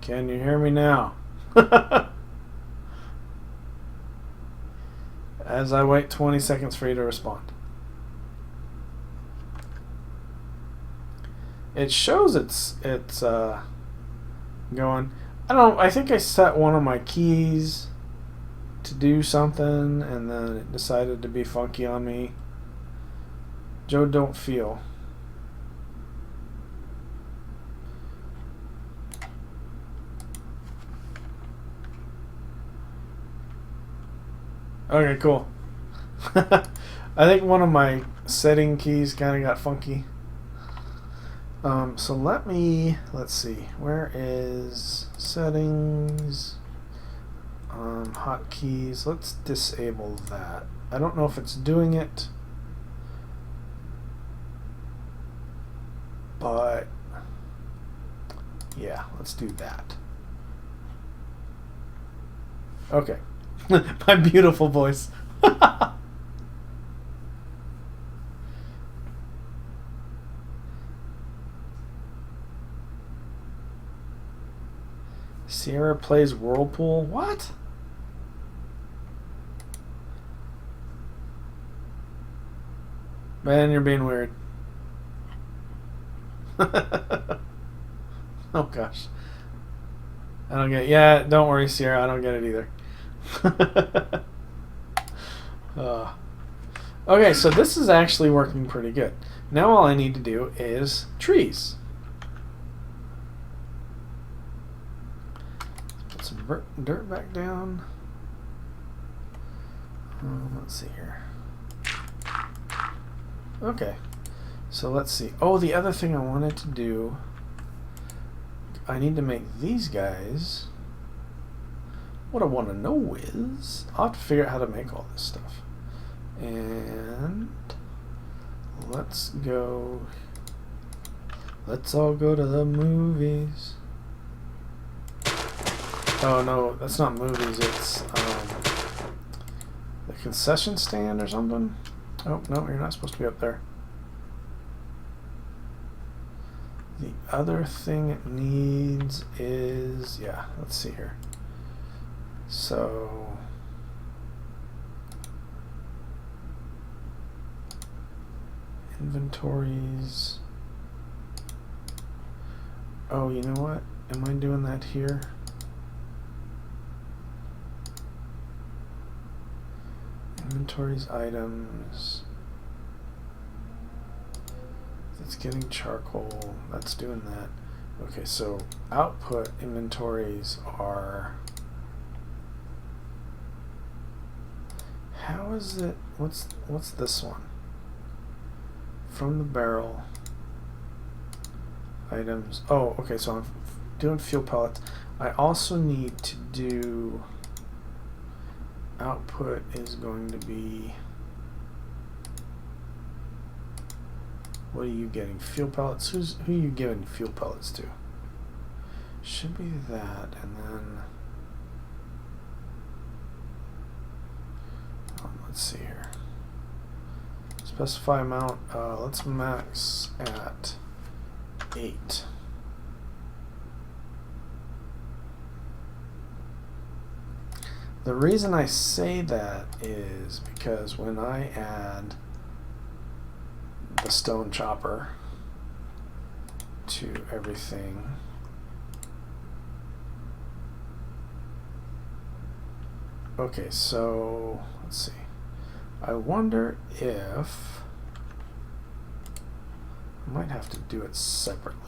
S1: Can you hear me now? As I wait 20 seconds for you to respond. It shows it's going. I think I set one of my keys to do something and then it decided to be funky on me. Joe, don't feel. Okay, cool. I think one of my setting keys kind of got funky. So let's see, where is settings, hotkeys, let's disable that. I don't know if it's doing it, but yeah, let's do that. Okay. My beautiful voice. Sierra plays Whirlpool? What? Man, you're being weird. Oh gosh. I don't get it. Yeah, don't worry, Sierra. I don't get it either. Okay, so this is actually working pretty good. Now all I need to do is trees. Put some dirt back down. Let's see here. Okay, so let's see. Oh, the other thing I wanted to do, I need to make these guys. What I want to know is, I'll have to figure out how to make all this stuff. And let's go. Let's all go to the movies. Oh no, that's not movies. It's the concession stand or something. Oh no, you're not supposed to be up there. The other thing it needs is, yeah, let's see here. So inventories. Oh, you know what? Am I doing that here? Inventories, items. That's getting charcoal. That's doing that. Okay, so output inventories are. How is it? What's this one? From the barrel. Items. Oh, okay. So I'm doing fuel pellets. I also need to do output is going to be, what are you getting? Fuel pellets? Who are you giving fuel pellets to? Should be that, and then let's see here. Specify amount. Let's max at 8. The reason I say that is because when I add the stone chopper to everything, okay, so let's see. I wonder if I might have to do it separately.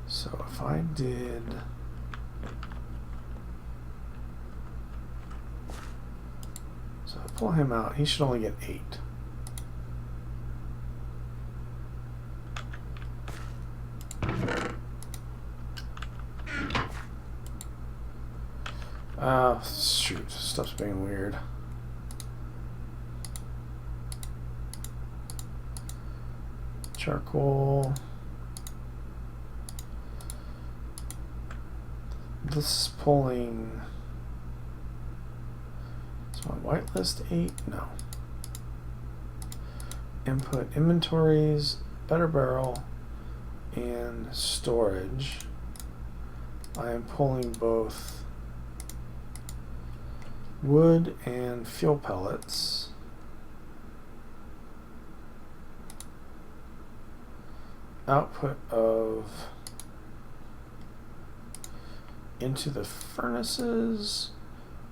S1: So if I did, so I pull him out, he should only get 8. Shoot, stuff's being weird. Charcoal. This is pulling. Is my whitelist 8? No. Input inventories, better barrel, and storage. I am pulling both wood and fuel pellets. Output of into the furnaces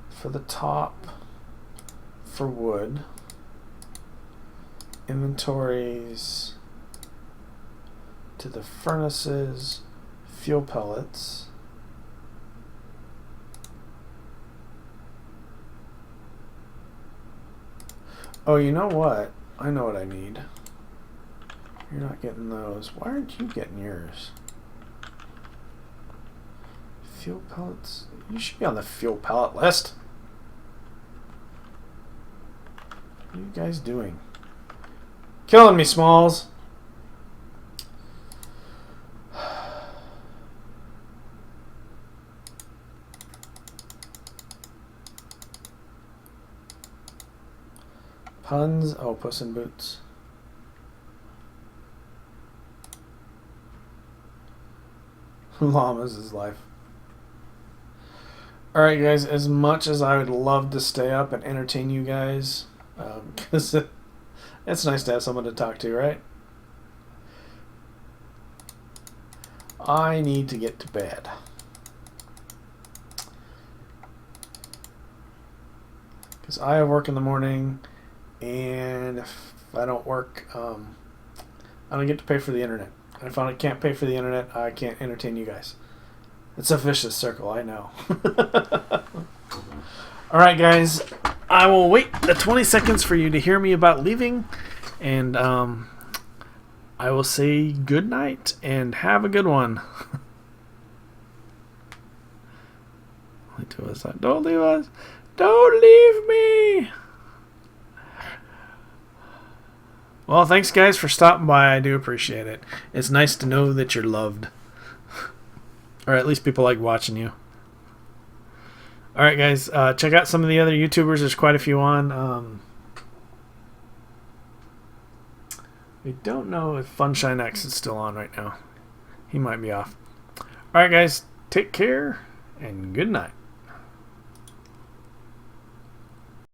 S1: for the top for wood. Inventories to the furnaces, fuel pellets. Oh, you know what? I know what I need. You're not getting those. Why aren't you getting yours? Fuel pellets? You should be on the fuel pellet list. What are you guys doing? Killing me, Smalls. Puns. Oh, Puss in Boots. Llamas is life. Alright, guys, as much as I would love to stay up and entertain you guys, because it's nice to have someone to talk to, right? I need to get to bed. Because I have work in the morning, and if I don't work, I don't get to pay for the internet. And if I can't pay for the internet, I can't entertain you guys. It's a vicious circle, I know. Alright, guys. I will wait the 20 seconds for you to hear me about leaving. And I will say good night and have a good one. Don't leave us. Don't leave me. Well, thanks, guys, for stopping by. I do appreciate it. It's nice to know that you're loved. Or at least people like watching you. Alright, guys. Check out some of the other YouTubers. There's quite a few on. We don't know if FunshineX is still on right now. He might be off. Alright, guys. Take care and good night.